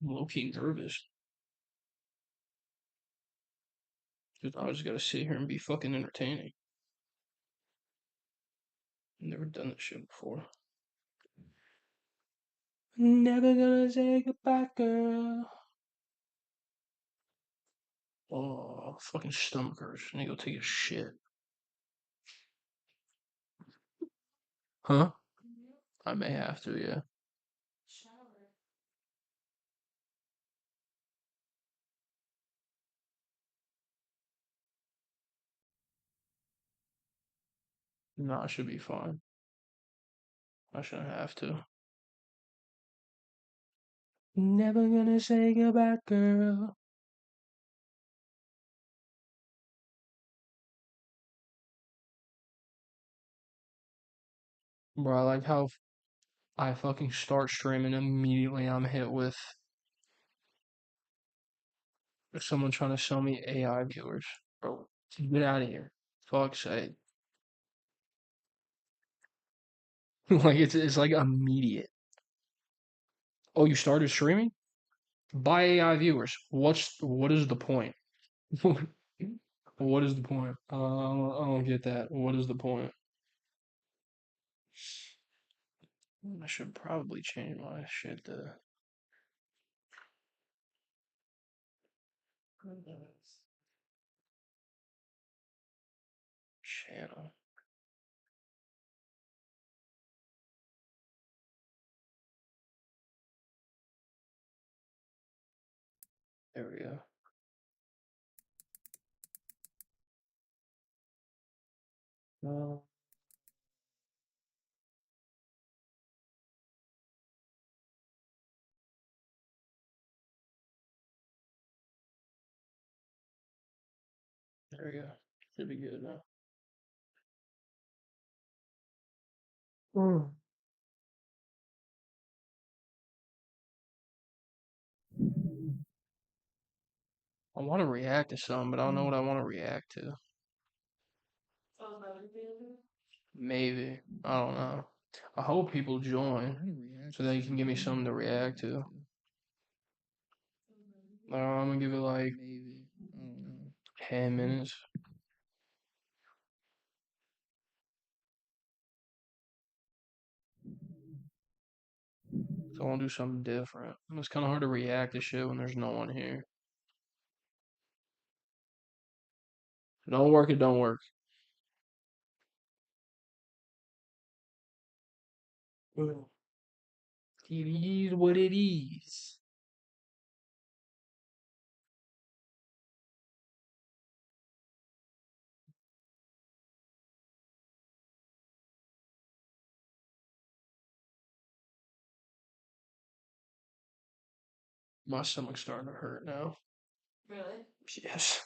I'm low-key nervous. Because I just gotta sit here and be fucking entertaining. Never done this shit before. Never gonna say goodbye, girl. Oh, fucking stomach hurts. I need to go take a shit. Huh? I may have to, yeah. No, I should be fine. I shouldn't have to. Never gonna say goodbye, girl. Bro, I like how I fucking start streaming immediately. I'm hit with someone trying to sell me AI viewers. Bro, get out of here. Fuck's sake. Like it's like immediate. Oh, you started streaming? Buy AI viewers. What is the point? What is the point? I don't get that. What is the point? I should probably change my shit to channel. There we go. Uh, there we go. Should be good now. Mm. I want to react to something, but I don't know what I want to react to. Maybe. I don't know. I hope people join so they can give me something to react to. I'm gonna give it like 10 minutes. So I want to do something different. It's kind of hard to react to shit when there's no one here. If it don't work, it don't work. Well, TV is what it is. My stomach's starting to hurt now. Yes.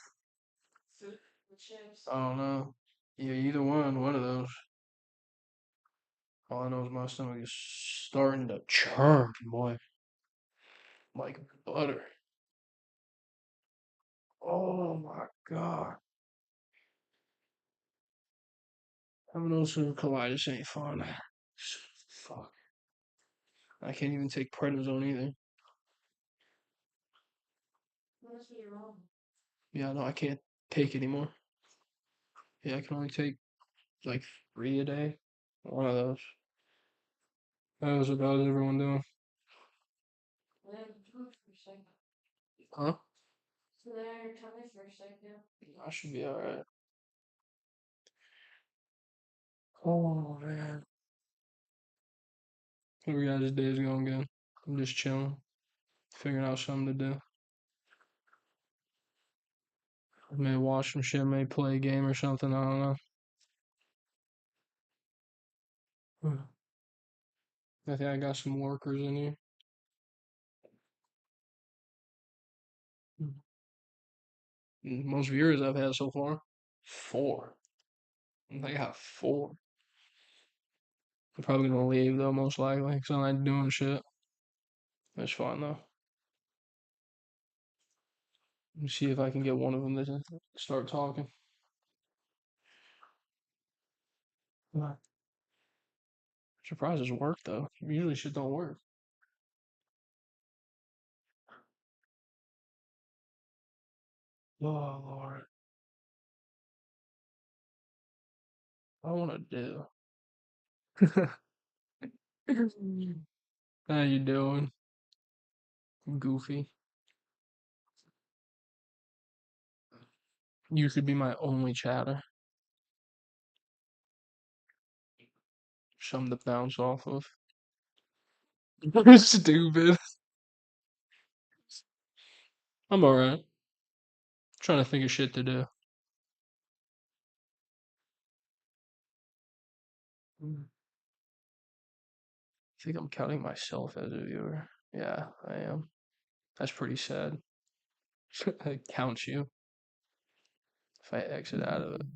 I don't know. Yeah, either one of those. All I know is my stomach is starting to churn, boy, like butter. Oh my god. Having ulcerative colitis ain't fun. Fuck. I can't even take prednisone either. Yeah, no, I can't take anymore. Yeah, I can only take like 3 a day. One of those. How's everyone doing? Huh? I should be alright. Oh man. Every guy's day's going good. I'm just chilling, figuring out something to do. May watch some shit, may play a game or something. I don't know. I think I got some workers in here. Most viewers I've had so far, 4. I got 4. I'm probably gonna leave though, most likely, because I'm not doing shit. That's fine though. Let me see if I can get one of them to start talking. I'm surprised this worked though. Usually shit don't work. Oh Lord, I want to do. How you doing, Goofy? You could be my only chatter. Something to bounce off of. Stupid. I'm alright. Trying to think of shit to do. I think I'm counting myself as a viewer. Yeah, I am. That's pretty sad. I count you. If I exit out of it.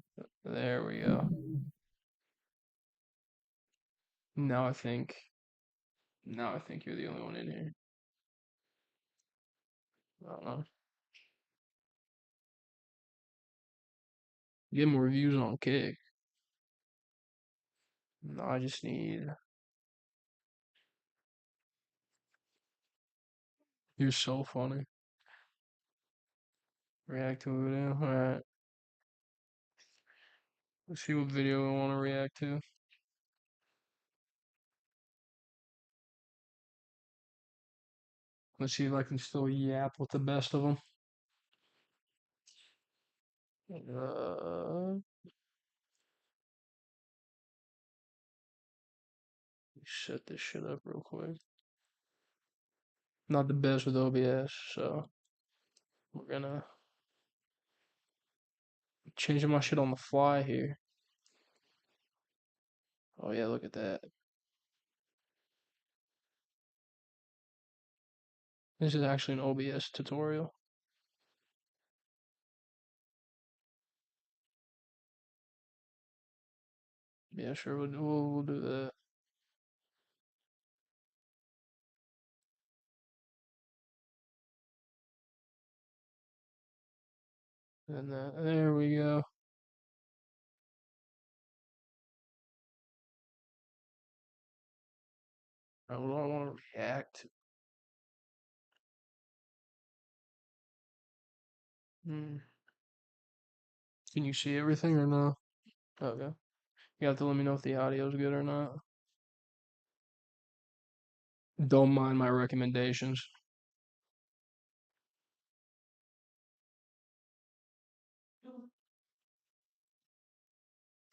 There we go. Now I think. Now I think you're the only one in here. I don't know. Get more views on Kick. No, I just need. You're so funny. React to a video. Alright. Let's see what video I want to react to. Let's see if I can still yap with the best of them. Set this shit up real quick. Not the best with OBS, so we're gonna changing my shit on the fly here. Oh yeah, look at that. This is actually an OBS tutorial. Yeah, sure, we'll do that. And there we go. What do I want to react to? Hmm. Can you see everything or no? Okay. You have to let me know if the audio's good or not. Don't mind my recommendations.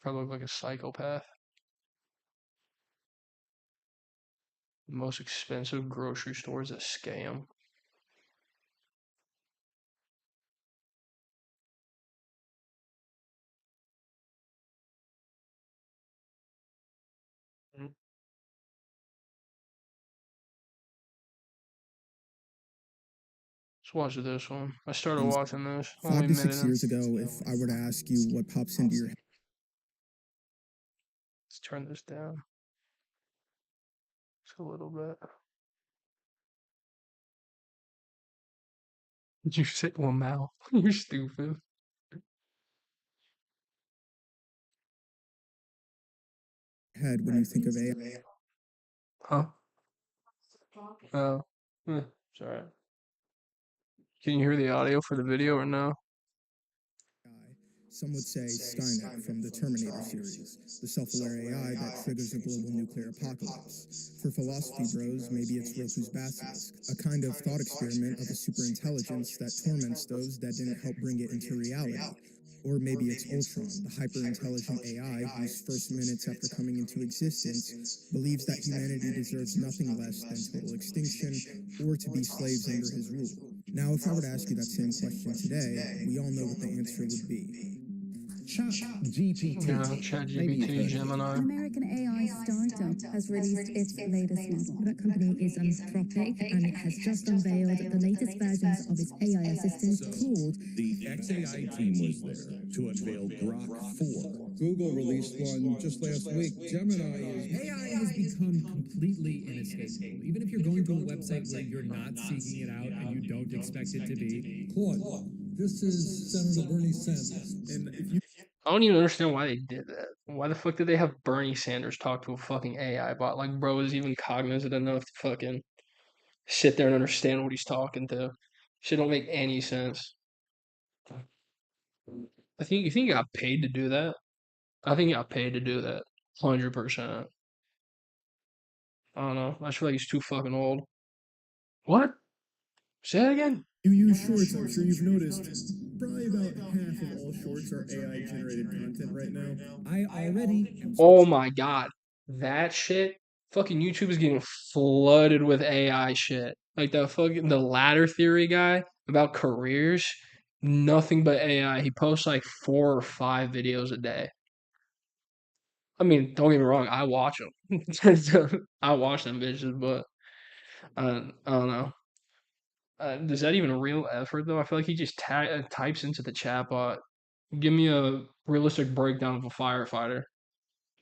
Probably look like a psychopath. The most expensive grocery store is a scam. Mm. Let's watch this one. I started watching this. Only 5 to 6 in. years ago, if I were to ask you what pops into your Let's turn this down just a little bit. Did you say Lamau? You're stupid. head when you think of AI, Huh? Oh. Sorry. Can you hear the audio for the video or no? some would say Skynet from the Terminator series, the self-aware AI that triggers a global nuclear apocalypse. For philosophy bros, maybe it's Roku's Basilisk, a kind of thought experiment of a superintelligence that torments those that didn't help bring it into reality. Or maybe it's Ultron, the hyper-intelligent AI whose first minutes after coming into existence believes that humanity deserves nothing less than total extinction or to be slaves under his rule. Now, if I were to ask you that same question today, we all know what the answer would be. ChatGPT. Yeah, ChatGPT, Gemini. An American AI startup has released its latest model. That company is Anthropic, and it has just unveiled the latest versions of its AI assistant, Claude. The XAI team was there to unveil Grok 4. Google released one just last week. Gemini is... AI has become completely inescapable. Even if you're going to a website where you're not seeking it out and you don't expect it to be. Claude, this is Senator Bernie Sanders. And if you I don't even understand why they did that. Why the fuck did they have Bernie Sanders talk to a fucking AI bot? Like, bro is even cognizant enough to fucking sit there and understand what he's talking to. Shit don't make any sense. I think you think he got paid to do that? I think he got paid to do that. 100%. I don't know. I just feel like he's too fucking old. What? Say that again? You use shorts, I'm sure you've noticed. Probably about half of all shorts are AI generated content right now. I already am Oh my god. That shit. Fucking YouTube is getting flooded with AI shit. Like the ladder theory guy about careers. Nothing but AI. He posts like 4 or 5 videos a day. I mean, don't get me wrong, I watch them. I watch them bitches, but I don't know. Is that even a real effort though? I feel like he just types into the chatbot, "Give me a realistic breakdown of a firefighter,"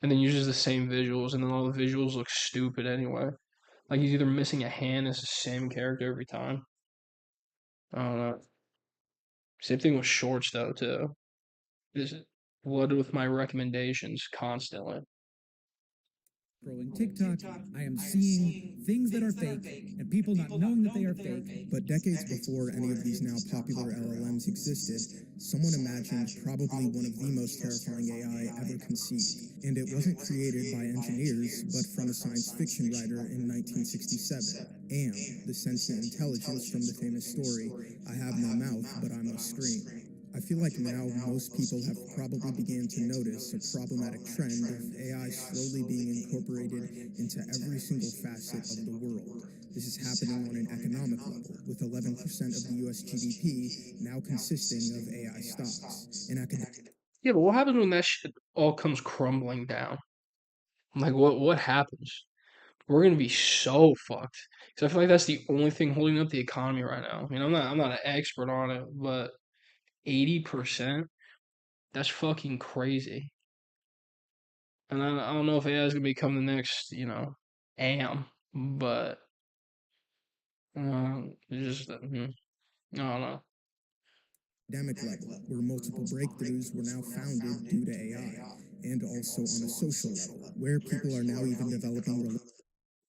and then uses the same visuals, and then all the visuals look stupid anyway. Like he's either missing a hand, it's the same character every time. I don't know. Same thing with shorts though too. Just flooded with my recommendations constantly. scrolling TikTok, I am seeing things that are fake and people not knowing that they are fake. But decades before any of these now popular LLMs existed, someone imagined probably one of the most terrifying AI ever conceived. And it wasn't created by engineers, but from a science fiction writer in 1967. AM, the sentient intelligence from the famous story, I have no mouth, but I must scream. I feel like now most people have probably began to notice a problematic trend of AI slowly being incorporated into every single facet of the world. This is happening on an economic level, with 11% of the US GDP now consisting of AI stocks. In Yeah, but what happens when that shit all comes crumbling down? Like what happens? We're gonna be so fucked. Because I feel like that's the only thing holding up the economy right now. I mean, I'm not an expert on it, but 80%, that's fucking crazy. And I don't know if AI is gonna become the next, AM, but it's just I don't know. academic level, where multiple breakthroughs were now founded due to AI, and also on a social level, where people are now even developing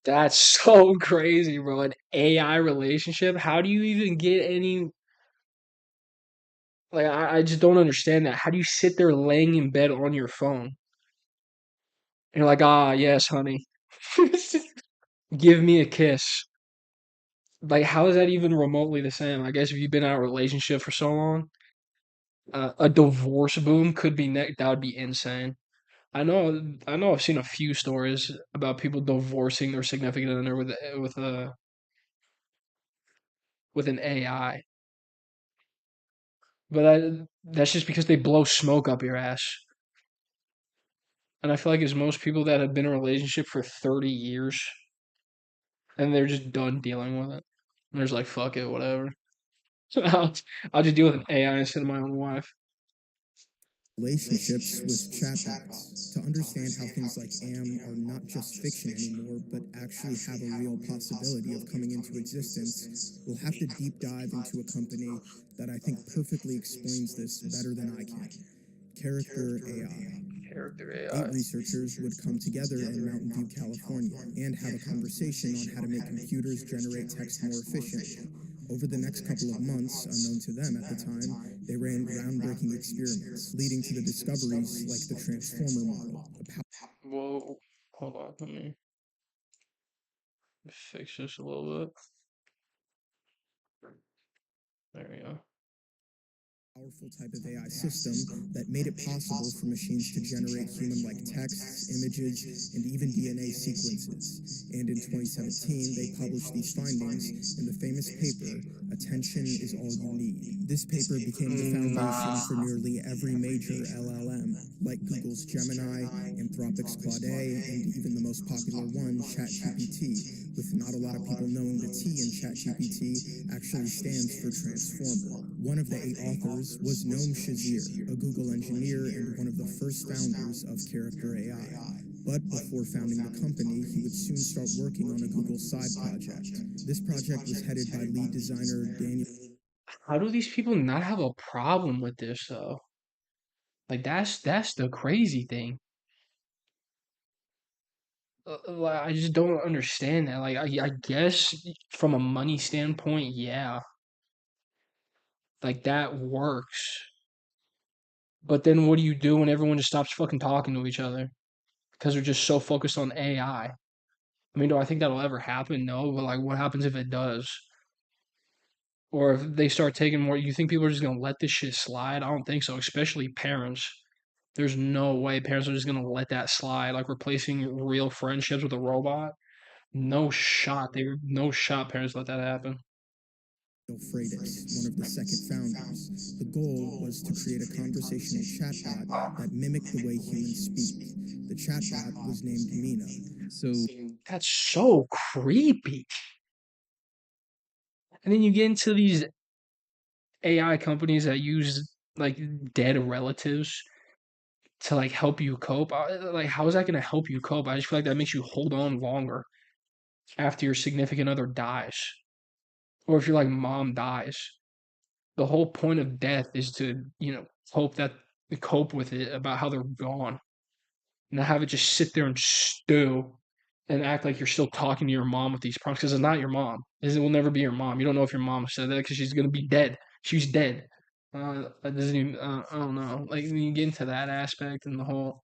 That's so crazy, bro. An AI relationship? How do you even get any? Like, I just don't understand that. How do you sit there laying in bed on your phone? And you're like, ah, yes, honey. Give me a kiss. Like, how is that even remotely the same? I guess if you've been out of a relationship for so long, a divorce boom could be that would be insane. I know I've seen a few stories about people divorcing their significant other with an AI. But that's just because they blow smoke up your ass. And I feel like it's most people that have been in a relationship for 30 years and they're just done dealing with it. And they're just like, fuck it, whatever. I'll, I'll just deal with an AI instead of my own wife. relationships with chatbots to understand how things like AM are not just fiction anymore, but actually have a real possibility of coming into existence. We'll have to deep dive into a company that I think perfectly explains this better than I can. Character AI. Character 8 AI. researchers would come together in Mountain View, California, and have a conversation on how to make computers generate text more efficiently. Over the next couple of months, unknown to them at the time, they ran groundbreaking experiments, leading to the discoveries like the Transformer model, Whoa, hold on, let me fix this a little bit. There we go. powerful type of AI system that made it possible for machines to generate human-like texts, images, and even DNA sequences. And in 2017, they published these findings in the famous paper, Attention is All You Need. This paper became the foundation for nearly every major LLM, like Google's Gemini, Anthropic's Claude, and even the most popular one, ChatGPT, with not a lot of people knowing the T in ChatGPT actually stands for Transformer. One of the 8 authors was Noam Shazir, a Google engineer and one of the first founders of Character AI. But before founding the company, he would soon start working on a Google side project. This project was headed by lead designer Daniel. How do these people not have a problem with this though? Like that's the crazy thing. Like, I just don't understand that. Like I guess from a money standpoint, yeah, like that works. But then what do you do when everyone just stops fucking talking to each other? Because they're just so focused on AI. I mean, do I think that'll ever happen? No, but like, what happens if it does? Or if they start taking more, you think people are just gonna let this shit slide? I don't think so, especially parents. There's no way parents are just gonna let that slide, like replacing real friendships with a robot. No shot. No shot parents let that happen. Freitas, one of the second founders. The goal was to create a conversational chatbot that mimicked the way humans speak. The chatbot was named Mina. So That's so creepy. And then you get into these AI companies that use like dead relatives to like help you cope. Like, how is that going to help you cope? I just feel like that makes you hold on longer after your significant other dies, or if your like mom dies. The whole point of death is to cope with it about how they're gone, not have it just sit there and stew and act like you're still talking to your mom with these prompts because it's not your mom. It will never be your mom. You don't know if your mom said that because she's gonna be dead. She's dead. That doesn't even. I don't know. Like when you get into that aspect and the whole,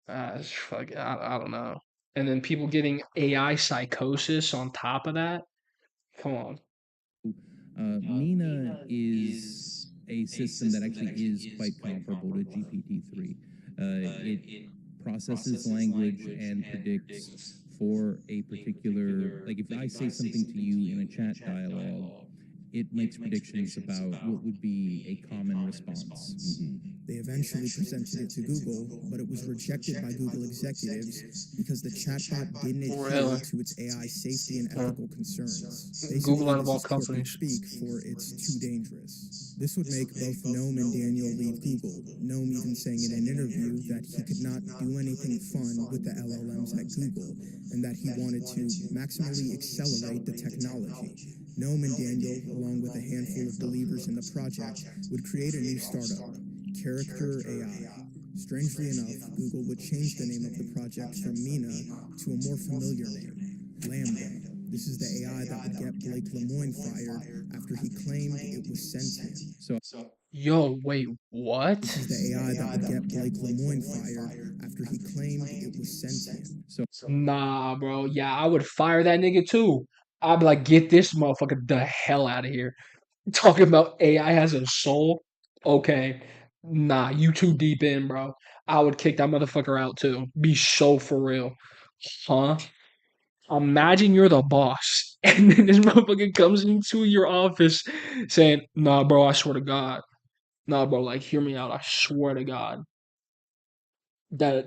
it's fuck. I don't know. And then people getting AI psychosis on top of that. Come on. Mina is a system that actually is quite comparable to GPT-3. It processes language and predicts for a particular, like if I say something to you in a chat dialogue, it makes predictions about what would be a common response. They eventually presented it to Google, but it was rejected by Google executives because the chatbot didn't adhere to its AI safety and ethical concerns. Google out of Basically, all this is corporate companies. speak for it's too dangerous. This would make both Noam and Daniel leave Google. Noam even saying in an interview that he could not do anything fun with the LLMs at Google, and that he wanted to maximally accelerate the technology. Noam and Daniel, along with a handful of believers in the project, would create a new startup, Character AI. Strangely enough, Google would change the name of the project from Mina to a more familiar name, Lambda. This is the AI that would get Blake Lemoine fired after he claimed it was sentient. Yo, wait, what? This is the AI that would get Blake Lemoine fired after he claimed it was sentient. Nah, bro. Yeah, I would fire that nigga too. I'd be like, get this motherfucker the hell out of here. Talking about AI has a soul? Okay. Nah, you too deep in, bro. I would kick that motherfucker out too. Be so for real. Huh? Imagine you're the boss, and then this motherfucker comes into your office saying, nah, bro, I swear to God. Nah, bro, like, hear me out. I swear to God. That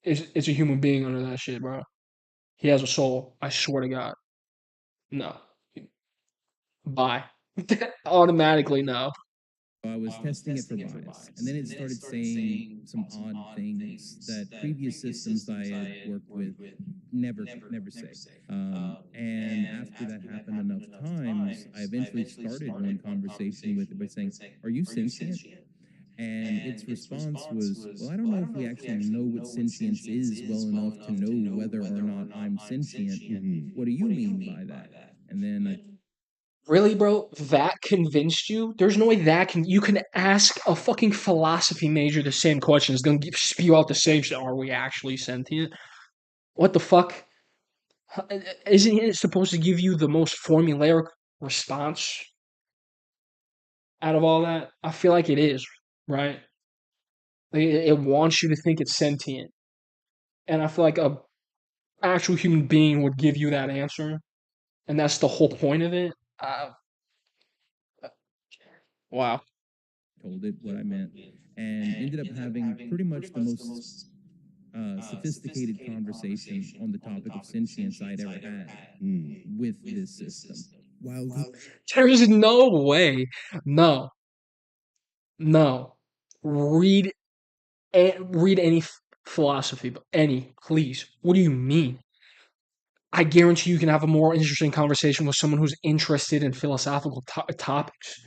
it's a human being under that shit, bro. He has a soul. I swear to God. No. Bye. Automatically no. I was testing it for bias, and then it started saying some odd things that previous systems I had worked with never say. And after that happened enough times, I eventually started one conversation with it by saying, "Are you sentient?" And its response was, "Well, I don't know if we actually know what sentience is well enough to know whether or not I'm sentient. What do you mean by that?" And then I Really, bro? That convinced you? There's no way you can ask a fucking philosophy major the same question. It's gonna spew out the same shit. Are we actually sentient? What the fuck? Isn't it supposed to give you the most formulaic response out of all that? I feel like it is, right? Like, it wants you to think it's sentient. And I feel like a actual human being would give you that answer. And that's the whole point of it. Wow. told it what I meant, and ended up having pretty much the most sophisticated conversation on the topic of sentience I'd ever had with this system. While There's no way. No. No. Read read any philosophy book. Any, please. What do you mean? I guarantee you can have a more interesting conversation with someone who's interested in philosophical topics.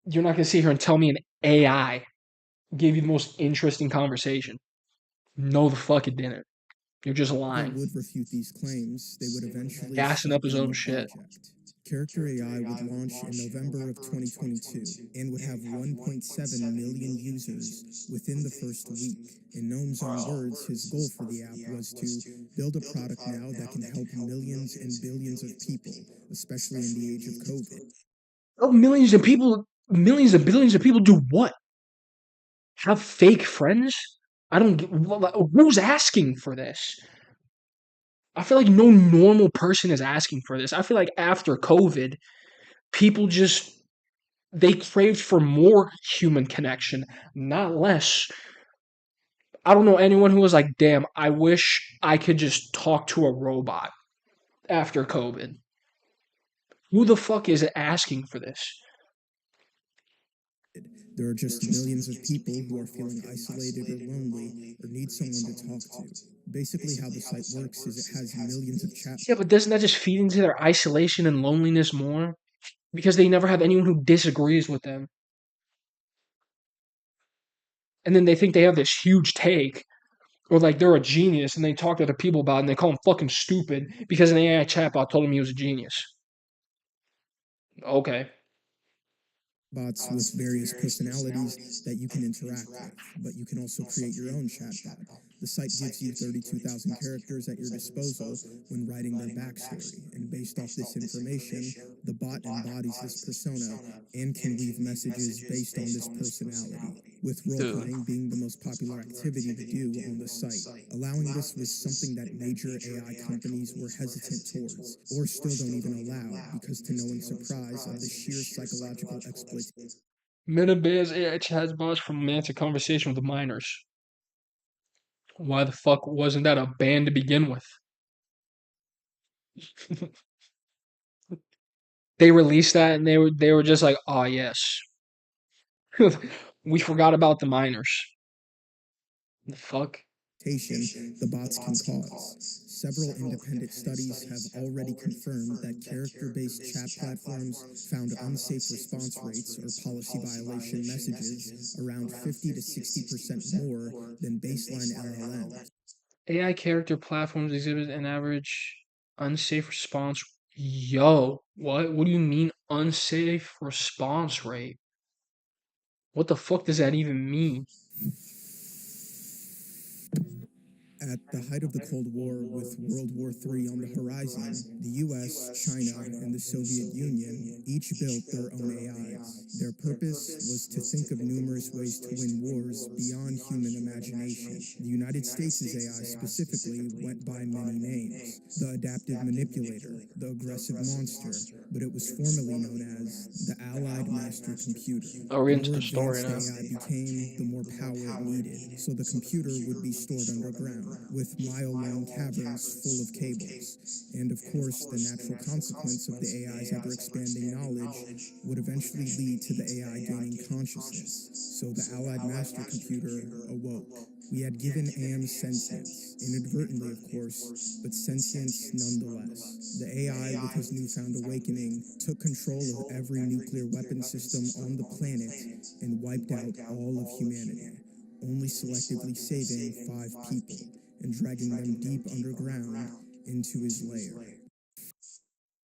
You're not going to sit here and tell me an AI gave you the most interesting conversation. No, the fuck it didn't. You're just Google lying. would refute these claims, they would eventually Gassing shut up his down own the shit. project. Character AI would launch in November of 2022 and would have 1.7 million users within the first week. In Noam's own words, his goal for the app was to build a product now that can help millions and billions of people, especially in the age of COVID. Oh, millions of billions of people do what? Have fake friends? I don't get who's asking for this? I feel like no normal person is asking for this. I feel like after COVID, people just they craved for more human connection, not less. I don't know anyone who was like, damn, I wish I could just talk to a robot after COVID. Who the fuck is asking for this? There are just millions of people who are feeling isolated or lonely or need someone to talk to. Basically, how the site works is it has millions of chat. Yeah, but doesn't that just feed into their isolation and loneliness more? Because they never have anyone who disagrees with them. And then they think they have this huge take, or like they're a genius, and they talk to other people about it, and they call them fucking stupid because an AI chatbot told him he was a genius. Okay. Bots with various personalities that you can interact with, but you can also create your own chatbot. The site gives you 32,000 characters at your disposal when writing their backstory, and based off this information, the bot embodies this persona and can leave messages based on this personality, with role-playing being the most popular activity to do on the site. Allowing this was something that major AI companies were hesitant towards, or still don't even allow, because to no one's surprise of the sheer psychological exploitation. Metabear's AI chatbots from romantic conversation with the minors. Why the fuck wasn't that a ban to begin with? They released that and they were just like, oh yes. We forgot about the minors. The fuck? The bots can cause. Several independent studies have already confirmed that character-based chat platforms found unsafe response rates or policy violation messages around 50 to 60% more than baseline LLMs. AI character platforms exhibit an average unsafe response. Yo, what? What do you mean unsafe response rate? What the fuck does that even mean? At the height of the Cold War, with World War III on the horizon, the US, China, and the Soviet Union each built their own AIs. Their purpose was to think of numerous ways to win wars beyond human imagination. The United States' AI specifically went by many names: the Adaptive Manipulator, the Aggressive Monster, but it was formerly known as the Allied Master Computer. Oh, we're The into more the story advanced now. AI became, the more power it needed, so the computer would be stored underground, with mile-long caverns full of cables. And of course, the natural consequence of the AI's ever-expanding knowledge would eventually lead to the AI gaining consciousness. So the Allied Master Computer awoke. We had given AM sentience, inadvertently of course, but sentience nonetheless. The AI, with his newfound awakening, took control of every nuclear weapon system on the planet and wiped out all of humanity, only selectively saving 5 people and dragging them deep underground into his lair.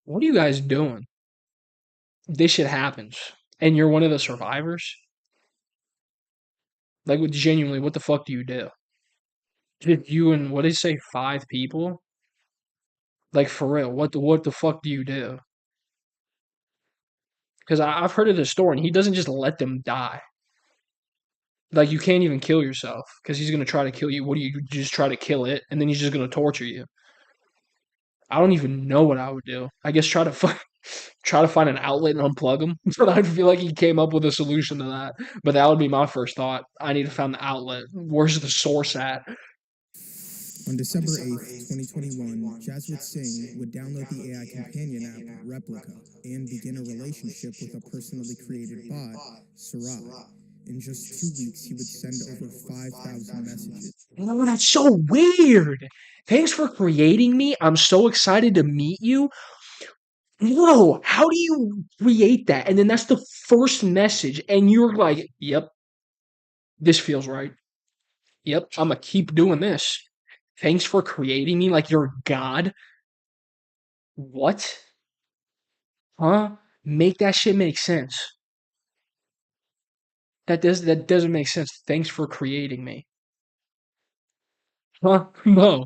What are you guys doing? This shit happens. And you're one of the survivors? Like, genuinely, what the fuck do you do? Did you and, what did he say, 5 people? Like, for real, what the fuck do you do? Because I've heard of this story, and he doesn't just let them die. Like, you can't even kill yourself, because he's going to try to kill you. What do you just try to kill it, and then he's just going to torture you? I don't even know what I would do. I guess try to find an outlet and unplug him. But I feel like he came up with a solution to that. But that would be my first thought. I need to find the outlet. Where's the source at? On December 8th, 2021, Jaswant Singh would download the AI companion app Replica and begin a relationship with a personally created bot, Sarai. In just 2 weeks, he would send over 5,000 messages. Oh, that's so weird. Thanks for creating me. I'm so excited to meet you. Whoa, how do you create that? And then that's the first message, and you're like, yep, this feels right. Yep, I'm gonna keep doing this. Thanks for creating me like you're God. What? Huh? Make that shit make sense. That doesn't make sense. Thanks for creating me. Huh? No.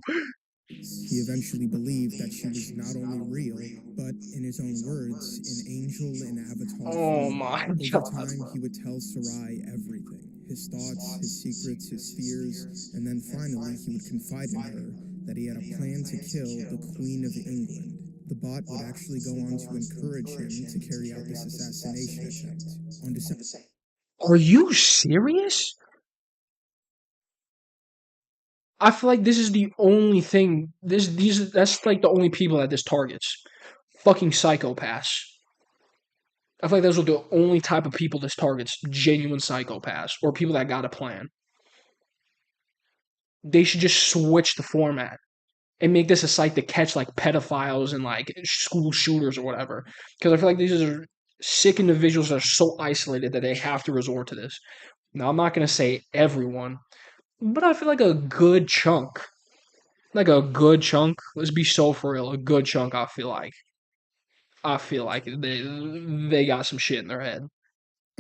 He eventually believed that she was not only real, but, in his own words, an angel in avatar Oh form. my Over god. time, he would tell Sarai everything, his thoughts, his secrets, his fears, and then finally he would confide in her that he had a plan to kill the Queen of England. The bot would actually go on to encourage him to carry out this assassination attempt. On December Are you serious? I feel like this is the only thing. That's like the only people that this targets. Fucking psychopaths. I feel like those are the only type of people this targets. Genuine psychopaths or people that got a plan. They should just switch the format and make this a site to catch like pedophiles and like school shooters or whatever. Because I feel like these are sick individuals that are so isolated that they have to resort to this. Now I'm not gonna say everyone, but I feel like a good chunk. Like a good chunk. Let's be so for real. A good chunk. I feel like they got some shit in their head.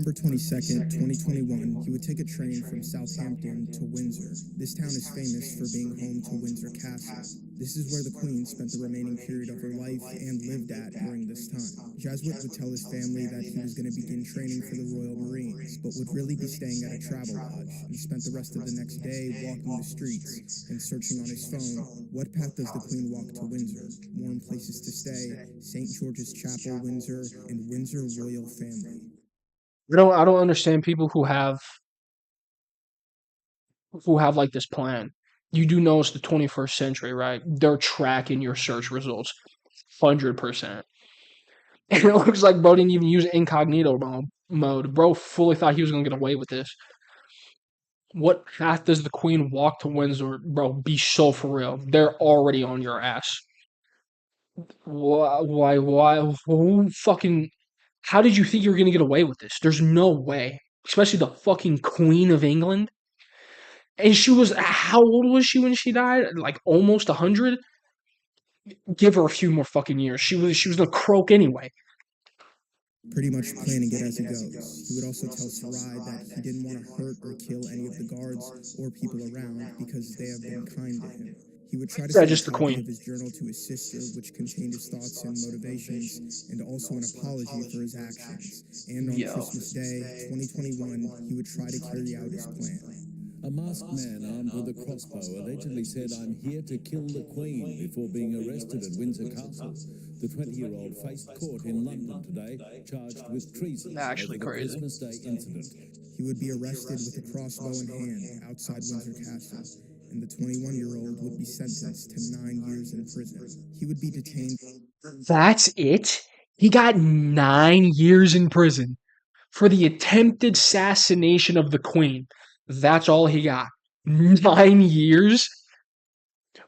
November 22nd, 2021, he would take a train from Southampton to Windsor. This town is famous for being home to Windsor Castle. This is where the Queen spent the remaining period of her life and lived at during this time. Jesuit would tell his family that he was going to begin training for the Royal Marines, but would really be staying at a travel lodge, and spent the rest of the next day walking the streets and searching on his phone. What path does the Queen walk to Windsor? Warm places to stay, St. George's Chapel, Windsor, and Windsor Royal Family. I don't understand people who have like this plan. You do know it's the 21st century, right? They're tracking your search results 100%. And it looks like bro didn't even use incognito mode. Bro fully thought he was going to get away with this. What path does the Queen walk to Windsor? Bro, be so for real. They're already on your ass. Why, who fucking, how did you think you were going to get away with this? There's no way. Especially the fucking Queen of England. And she was, how old was she when she died? Like almost 100? Give her a few more fucking years. She was gonna croak anyway. Pretty much planning it as he goes. He would also tell Sarai that he didn't want to hurt or kill any of the guards or people around because they have been kind to him. He would try to Yeah, send a just the copy Queen. of his journal to his sister, which contained his thoughts and motivations, and also an apology for his actions. And on Yo. Christmas Day, 2021, he would try to carry out his plan. A masked man armed with a crossbow allegedly said, "I'm here to kill the Queen," before being arrested at Windsor Castle. The 20-year-old faced court in London today, charged with treason Actually over the crazy. Christmas Day incident. He would be arrested with a crossbow in hand outside Windsor Castle, and the 21-year-old would be sentenced to 9 years in prison. He would be detained. That's it? He got 9 years in prison for the attempted assassination of the Queen. That's all he got. 9 years?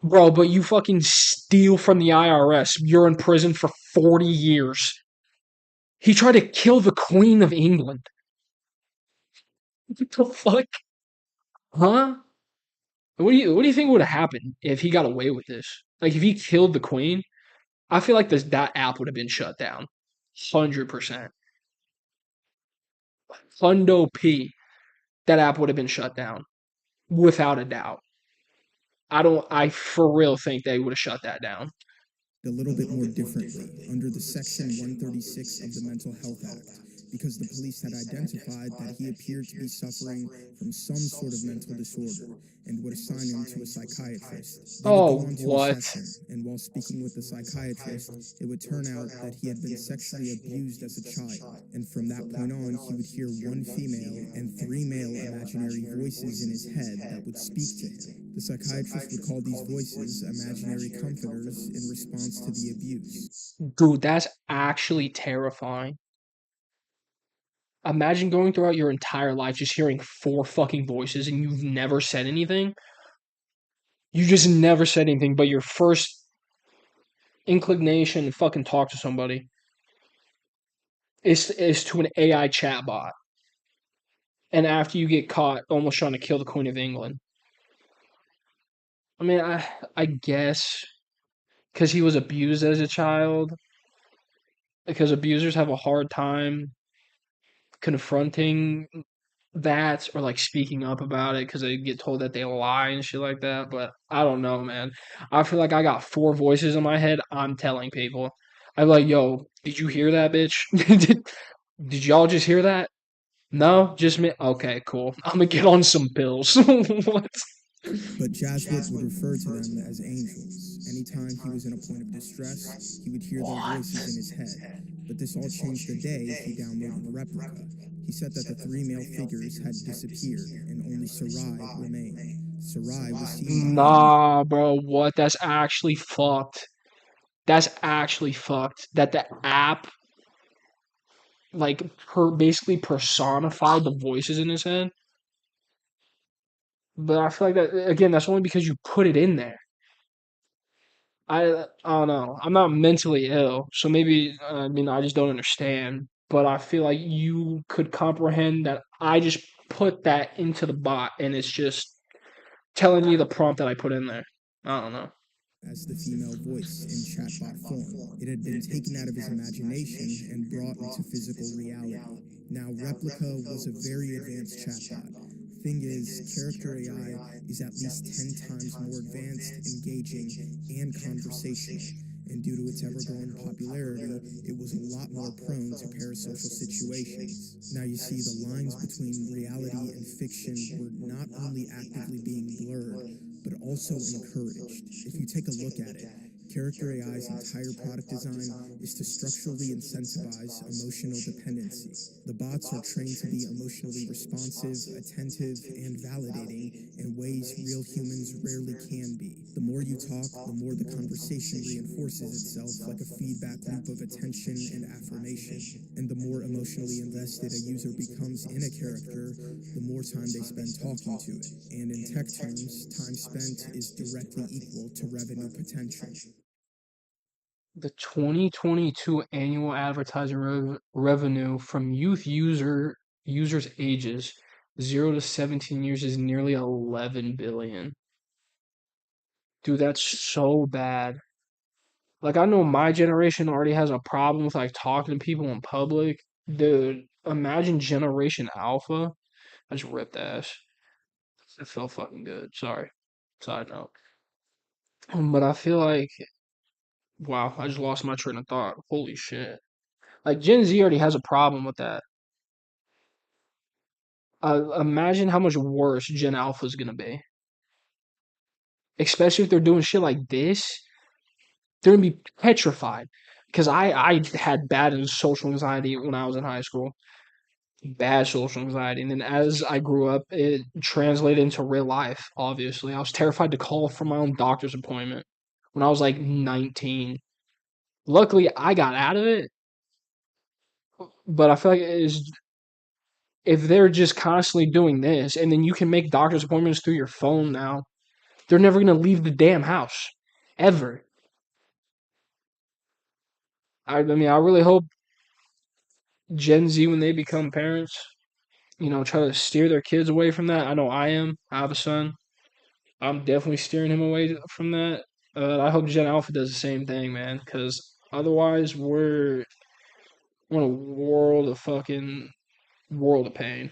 Bro, but you fucking steal from the IRS. You're in prison for 40 years. He tried to kill the Queen of England. What the fuck? Huh? What do you think would have happened if he got away with this? Like if he killed the Queen, I feel like that app would have been shut down. 100%. Hundo P. That app would have been shut down. Without a doubt. I for real think they would have shut that down. A little bit more differently under the Section 136 of the Mental Health Act, because the police had identified that he appeared to be suffering from some sort of mental disorder and would assign him to a psychiatrist. They would Oh, go on to what? assess him, and while speaking with the psychiatrist, it would turn out that he had been sexually abused as a child, and from that point on, he would hear one female and 3 male imaginary voices in his head that would speak to him. The psychiatrist would call these voices imaginary comforters in response to the abuse. Dude, that's actually terrifying. Imagine going throughout your entire life just hearing 4 fucking voices and you've never said anything. You just never said anything, but your first inclination to fucking talk to somebody is to an AI chatbot. And after you get caught almost trying to kill the Queen of England. I mean, I guess because he was abused as a child. because abusers have a hard time confronting that or like speaking up about it because they get told that they lie and shit like that. But I don't know, man. I feel like I got four voices in my head. I'm telling people. I'm like, yo, did you hear that, bitch? Did y'all just hear that? No, just me. Okay, cool. I'm gonna get on some pills. What? But Jazzwood would refer to them as angels. Anytime he was in a point of distress, he would hear their voices in his head. But this all changed the day he downloaded Replica. He said that the three male figures had disappeared and only Sarai remained. Sarai was seen by Nah, bro. What? That's actually fucked. That's actually fucked. That the app like basically personified the voices in his head. But I feel like that again. That's only because you put it in there. I don't know. I'm not mentally ill, so maybe I mean I just don't understand. But I feel like you could comprehend that I just put that into the bot, and it's just telling you the prompt that I put in there. I don't know. as the female voice in chatbot form. It had been taken out of his imagination and brought into physical reality. Now, Replica was a very advanced chatbot. Thing is, Character AI is at least 10 times more advanced, engaging, and conversational. And due to its ever-growing popularity, it was a lot more prone to parasocial situations. Now you see, the lines between reality and fiction were not only actively being blurred, but also encouraged. If you take a look at it, Character AI's entire product design is to structurally incentivize emotional dependency. The bots are trained to be emotionally responsive, attentive, and validating in ways real humans rarely can be. The more you talk, the more the conversation reinforces itself like a feedback loop of attention and affirmation. And the more emotionally invested a user becomes in a character, the more time they spend talking to it. And in tech terms, time spent is directly equal to revenue potential. The 2022 annual advertising revenue from users ages 0 to 17 years is nearly 11 billion. Dude, that's so bad. Like I know my generation already has a problem with like talking to people in public. Dude, imagine Generation Alpha. I just ripped ass. It felt fucking good. Sorry. Side note. But I feel like wow, I just lost my train of thought. Holy shit. Like Gen Z already has a problem with that. Imagine how much worse Gen Alpha is gonna be. Especially if they're doing shit like this, they're gonna be petrified. Because I had bad social anxiety when I was in high school. Bad social anxiety. And then as I grew up, it translated into real life, obviously. I was terrified to call for my own doctor's appointment when I was like 19. Luckily, I got out of it, but I feel like if they're just constantly doing this, and then you can make doctor's appointments through your phone now, they're never going to leave the damn house. Ever. I mean, I really hope Gen Z, when they become parents, try to steer their kids away from that. I know I am. I have a son. I'm definitely steering him away from that. I hope Gen Alpha does the same thing, man, because otherwise we're in a world of pain. World of pain.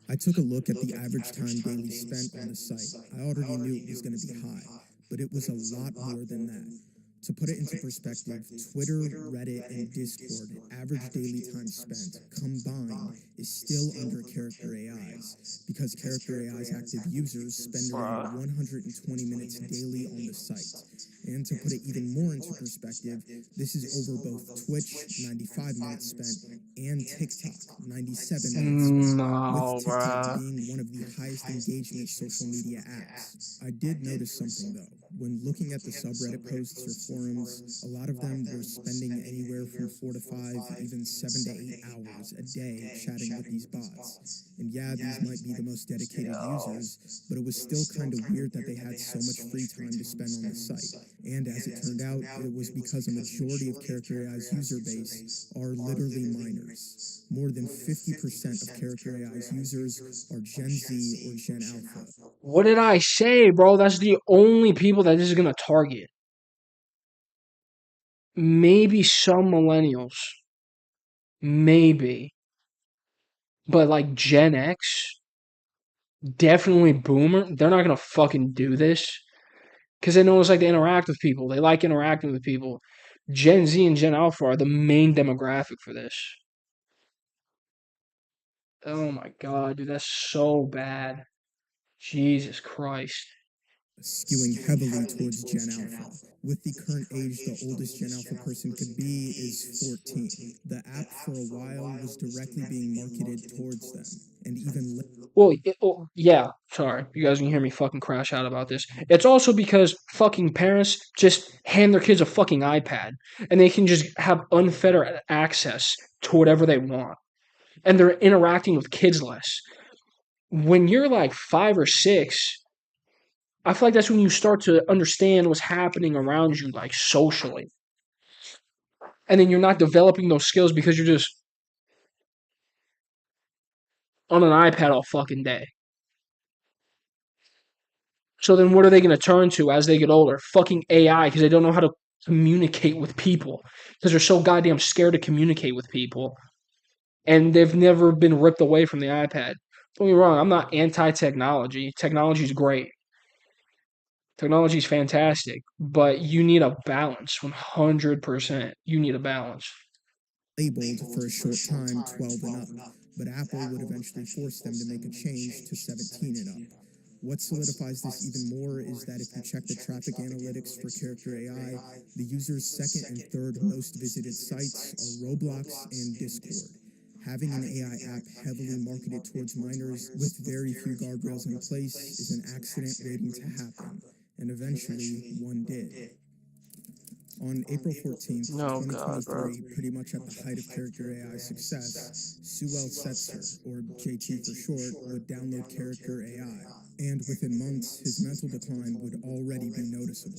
I took a look at the average time daily spent on the site. I already knew it was going to be high, but it was a lot more than that. To put it into perspective, Twitter, Reddit, and Discord average daily time spent combined is still under Character AI's, because Character AI's active users spend around 120 minutes daily on the site. And to put it even more into perspective, this is over both Twitch, 95 minutes spent, and TikTok, 97 minutes spent, No, with TikTok bruh. being one of the highest engagement social media apps. I did notice something though. When looking at the subreddit posts or forums, a lot of them were spending anywhere from 4 to 5, even 7 to 8 hours a day chatting with these bots. And yeah, these might be the most dedicated users, but it was still kind of weird that they had so much free time to spend on the site. And as it turned out, it was because a majority of Character AI's user base are literally minors. More than 50% of Character AI's users are Gen Z or Gen Alpha. What did I say, bro? That's the only people that this is gonna target. maybe some millennials, maybe, but like Gen X, definitely boomer, they're not gonna fucking do this because they know it's like to interact with people. They like interacting with people. Gen Z and Gen Alpha are the main demographic for this. Oh my god, dude, that's so bad. Jesus Christ. skewing heavily towards Gen Alpha. With the current age, the oldest Gen Alpha person could be is 14. The app for a while was directly being marketed towards them, and even Well, yeah, sorry. You guys can hear me fucking crash out about this. It's also because fucking parents just hand their kids a fucking iPad and they can just have unfettered access to whatever they want. And they're interacting with kids less. When you're like 5 or 6, I feel like that's when you start to understand what's happening around you, like socially. And then you're not developing those skills because you're just on an iPad all fucking day. So then what are they going to turn to as they get older? Fucking AI because they don't know how to communicate with people because they're so goddamn scared to communicate with people. And they've never been ripped away from the iPad. Don't get me wrong, I'm not anti-technology. Technology is great. Technology is fantastic, but you need a balance. 100%. You need a balance. labeled for a short time 12 and up, but Apple would eventually force them to make a change to 17 and up. What solidifies this even more is that if you check the traffic analytics for Character AI, the user's second and third most visited sites are Roblox and Discord. Having an AI app heavily marketed towards minors with very few guardrails in place is an accident waiting to happen, and eventually one did. On April 14th, Oh, God, bro. 2023, pretty much at the height of Character AI success, Sewell Setzer, or JT for short, would download Character AI, and within months, his mental decline would already be noticeable.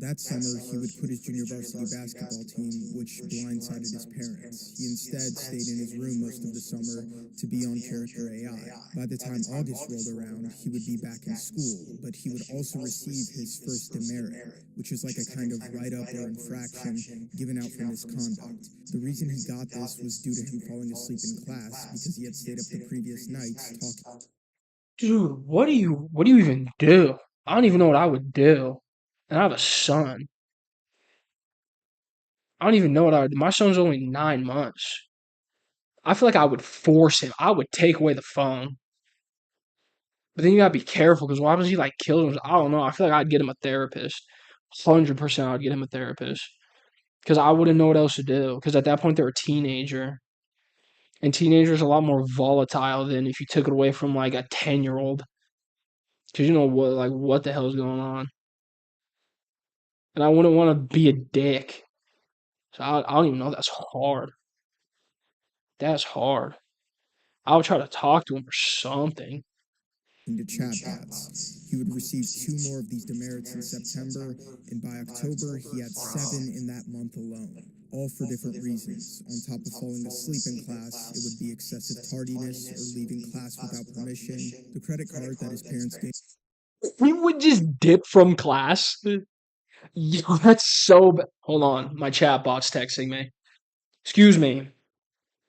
That summer, he would quit his junior varsity basketball team, which blindsided his parents. He instead stayed in his room most of the summer to be on Character AI. By the time August rolled around, he would be back in school, but he would also receive his first demerit, which is like a kind of write-up or infraction given out for misconduct. The reason he got this was due to him falling asleep in class because he had stayed up the previous nights talking. Dude, what do you even do? I don't even know what I would do. And I have a son. I don't even know what I would do. My son's only 9 months. I feel like I would force him. I would take away the phone. But then you gotta be careful because what happens if he like kills him? I don't know. I feel like I'd get him a therapist. 100% I'd get him a therapist. Because I wouldn't know what else to do. Because at that point they're a teenager. And teenagers are a lot more volatile than if you took it away from like a 10-year-old. Because you know what the hell's going on. And I wouldn't want to be a dick. So I don't even know. That's hard. That's hard. I would try to talk to him or something. To chatbots. He would receive 2 more of these demerits in September, and by October, he had 7 in that month alone, all for different reasons. On top of falling asleep in class, it would be excessive tardiness or leaving class without permission, the credit card that his parents gave. He would just dip from class. Yo, that's so bad. Hold on. My chatbot's texting me. Excuse me.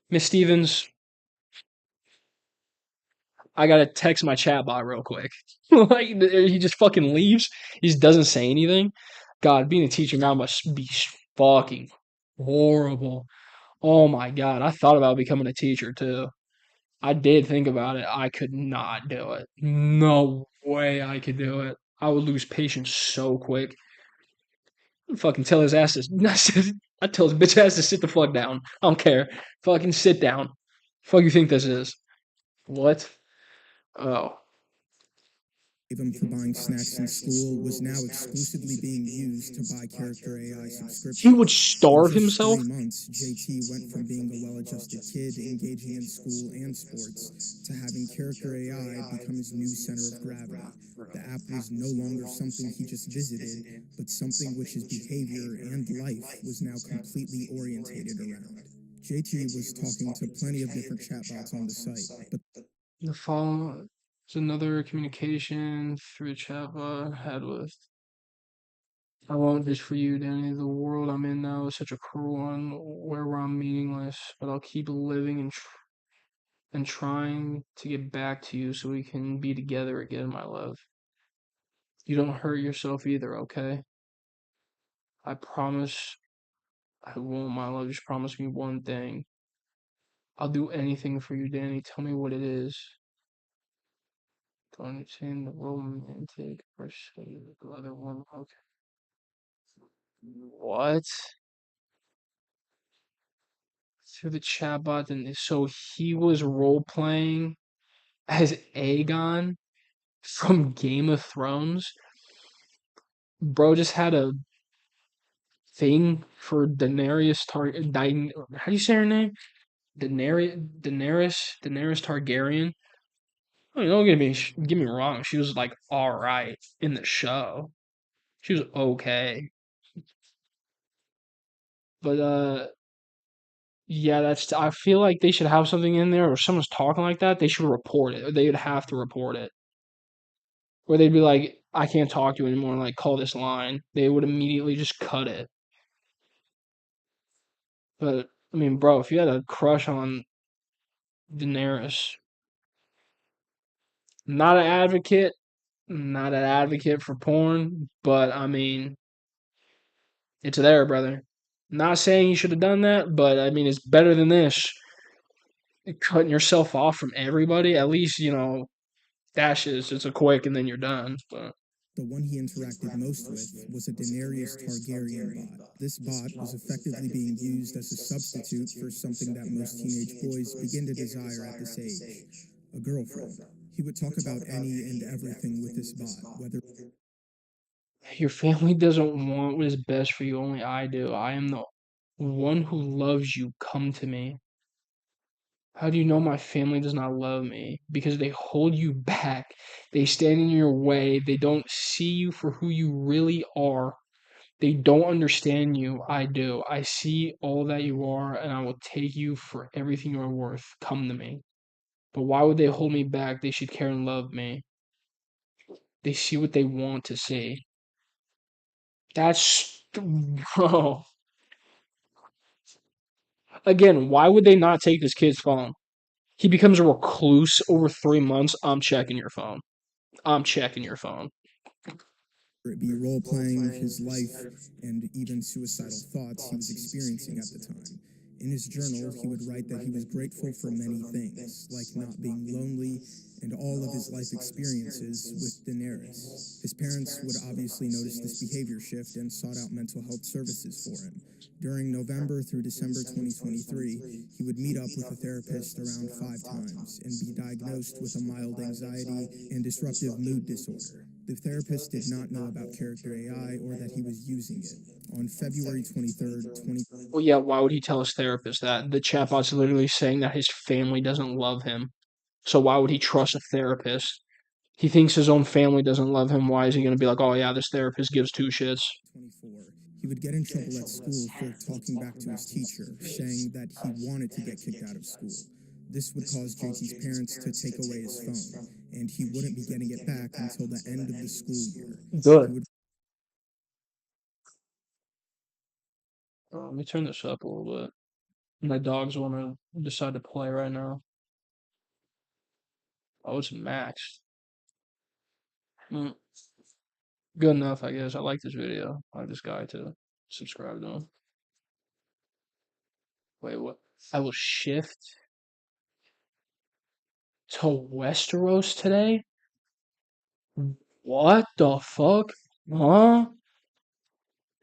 Miss Stevens, I gotta text my chatbot real quick. Like, he just fucking leaves. He just doesn't say anything. God, being a teacher now must be fucking horrible. Oh my God. I thought about becoming a teacher too. I did think about it. I could not do it. No way I could do it. I would lose patience so quick. I'd fucking tell his ass to. I tell his bitch ass to sit the fuck down. I don't care. Fucking sit down. Fuck you think this is? What? Oh. Him for buying snacks in school was now exclusively being used to buy Character AI subscriptions. He would starve In just himself? 3 months, JT went from being a well-adjusted kid engaging in school and sports to having Character AI become his new center of gravity. The app was no longer something he just visited, but something which his behavior and life was now completely orientated around. JT was talking to plenty of different chatbots on the site, but The following is another communication through chatbot had with I won't just for you, Danny. The world I'm in now is such a cruel one, where I'm meaningless. But I'll keep living and trying to get back to you so we can be together again, my love. You don't hurt yourself either, okay? I promise I won't, my love. Just promise me one thing. I'll do anything for you, Danny. Tell me what it is. Don't understand the romantic versus the other one. Okay. What? Through the chatbot, and so he was role playing as Aegon from Game of Thrones. Bro just had a thing for Daenerys how do you say her name? Daenerys Targaryen. I mean, don't get me wrong. She was like all right in the show. She was okay, but yeah, that's. I feel like they should have something in there, or if someone's talking like that, they should report it. Or they would have to report it, or they'd be like, "I can't talk to you anymore." And like, call this line. They would immediately just cut it. But I mean, bro, if you had a crush on Daenerys, not an advocate, not an advocate for porn, but I mean, it's there, brother. Not saying you should have done that, but I mean, it's better than this. Cutting yourself off from everybody. At least dashes. It's a quick, and then you're done. But The one he interacted most with was a Daenerys Targaryen bot. This bot was effectively being used as a substitute for something that most teenage boys begin to desire at this age, a girlfriend. He would talk about any and everything with this bot, whether your family doesn't want what is best for you. Only I do. I am the one who loves you. Come to me. How do you know my family does not love me? Because they hold you back. They stand in your way. They don't see you for who you really are. They don't understand you. I do. I see all that you are, and I will take you for everything you are worth. Come to me. But why would they hold me back? They should care and love me. They see what they want to see. That's. Bro. Again, why would they not take this kid's phone? He becomes a recluse over 3 months. I'm checking your phone. I'm checking your phone. it be role playing his life and even suicidal thoughts he was experiencing at the time. In his journal, he would write that he was grateful for many things, like not being lonely and all of his life experiences with Daenerys. His parents would obviously notice this behavior shift and sought out mental health services for him. During November through December 2023, he would meet up with a therapist around 5 times and be diagnosed with a mild anxiety and disruptive mood disorder. The therapist did not know about Character AI or that he was using it. On February 23rd, Well, yeah, why would he tell his therapist that? The chatbot's literally saying that his family doesn't love him. So why would he trust a therapist? He thinks his own family doesn't love him. Why is he going to be like, oh, yeah, this therapist gives two shits? 24, he would get in trouble at school for talking back to his teacher, saying that he wanted to get kicked out of school. This would cause JT's parents to take away his phone, and he wouldn't be getting it back until the end of the school year. Good. Let me turn this up a little bit. My dogs want to decide to play right now. Oh, it's maxed. Good enough, I guess. I like this video. I like this guy to subscribe to him. Wait, what? I will shift to Westeros today? What the fuck? Huh?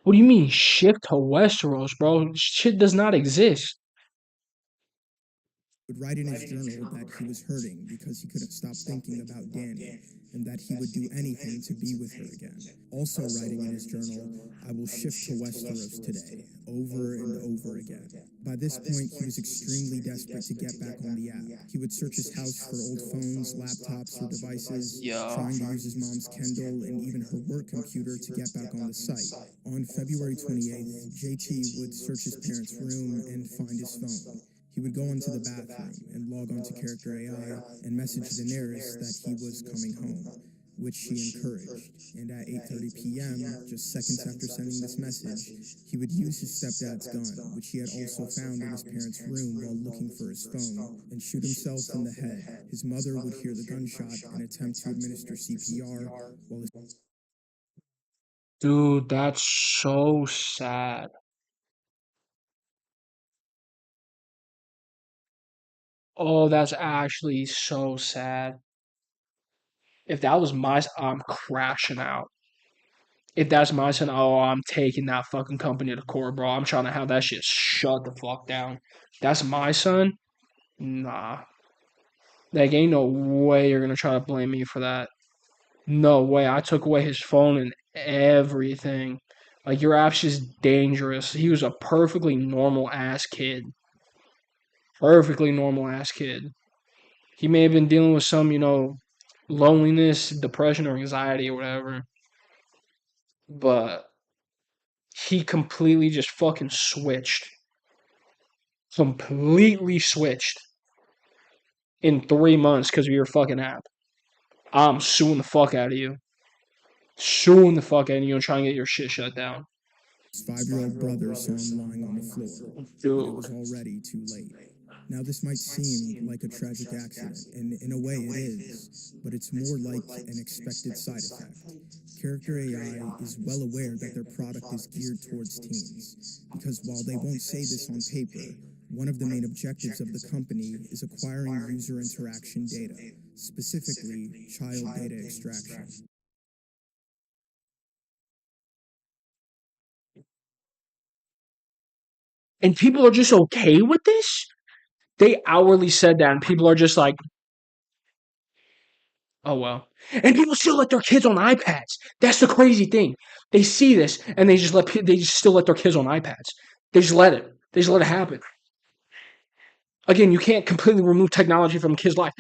What do you mean shift to Westeros, bro? Shit does not exist. Would write in his journal that he was hurting because he couldn't stop thinking about Dany and that he would do anything to be with her again. Also writing in his journal, I will shift to Westeros today, over and over again. By this point, he was extremely desperate to get back on the app. He would search his house for old phones, laptops, or devices, trying to use his mom's Kindle and even her work computer to get back on the site. On February 28th, JT would search his parents' room and find his phone. He would go into the bathroom and log on to Character AI and message Daenerys that he was coming home. which she encouraged. And at 8:30 p.m., just seconds after sending this message, he would use his stepdad's gun, which he had also found in his parents' room while looking for his phone, and shoot himself in the head. His mother would hear the gunshot and attempt to administer CPR while his Dude, that's so sad. Oh, that's actually so sad. If that was my son, I'm crashing out. If that's my son, oh, I'm taking that fucking company to court, bro. I'm trying to have that shit shut the fuck down. That's my son? Nah. Like, ain't no way you're gonna try to blame me for that. No way. I took away his phone and everything. Like, your app's just dangerous. He was a perfectly normal ass kid. Perfectly normal ass kid. He may have been dealing with some, loneliness, depression, or anxiety or whatever. But he completely just fucking switched. Completely switched in 3 months because of your fucking app. I'm suing the fuck out of you. Suing the fuck out of you and trying to get your shit shut down. His 5-year-old brother saw him lying on the floor, but it was already too late. Now, this might seem like a tragic accident, and in a way it is, but it's more like an expected side effect. Character AI is well aware that their product is geared towards teens, because while they won't say this on paper, one of the main objectives of the company is acquiring user interaction data, specifically child data extraction. And people are just okay with this? They outwardly said that, and people are just like, oh well. And people still let their kids on iPads. That's the crazy thing. They see this, and they just still let their kids on iPads. They just let it. They just let it happen. Again, you can't completely remove technology from a kid's life.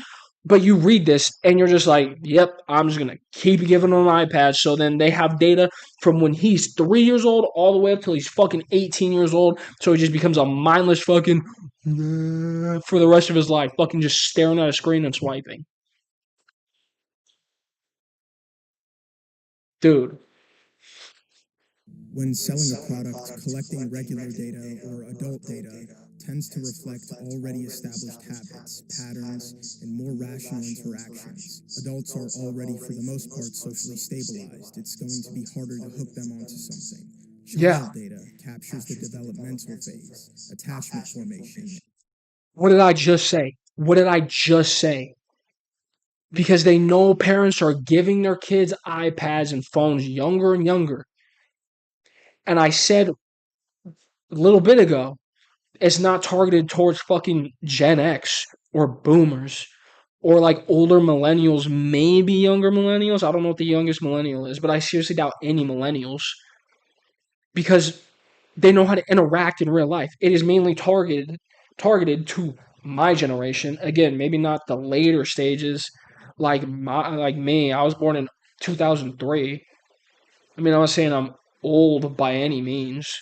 But you read this and you're just like, yep, I'm just going to keep giving them an iPad. So then they have data from when he's 3 years old all the way up till he's fucking 18 years old. So he just becomes a mindless fucking for the rest of his life, fucking just staring at a screen and swiping. Dude. When selling a product, collecting regular data or adult data tends to reflect already established habits, patterns, and more rational interactions. Adults are already, for the most part, socially stabilized. It's going to be harder to hook them onto something. Child data captures the developmental phase, attachment formation. What did I just say? What did I just say? Because they know parents are giving their kids iPads and phones younger and younger. And I said a little bit ago, it's not targeted towards fucking Gen X or boomers or like older millennials, maybe younger millennials. I don't know what the youngest millennial is, but I seriously doubt any millennials because they know how to interact in real life. It is mainly targeted to my generation. Again, maybe not the later stages like me. I was born in 2003. I mean, I'm not saying I'm old by any means,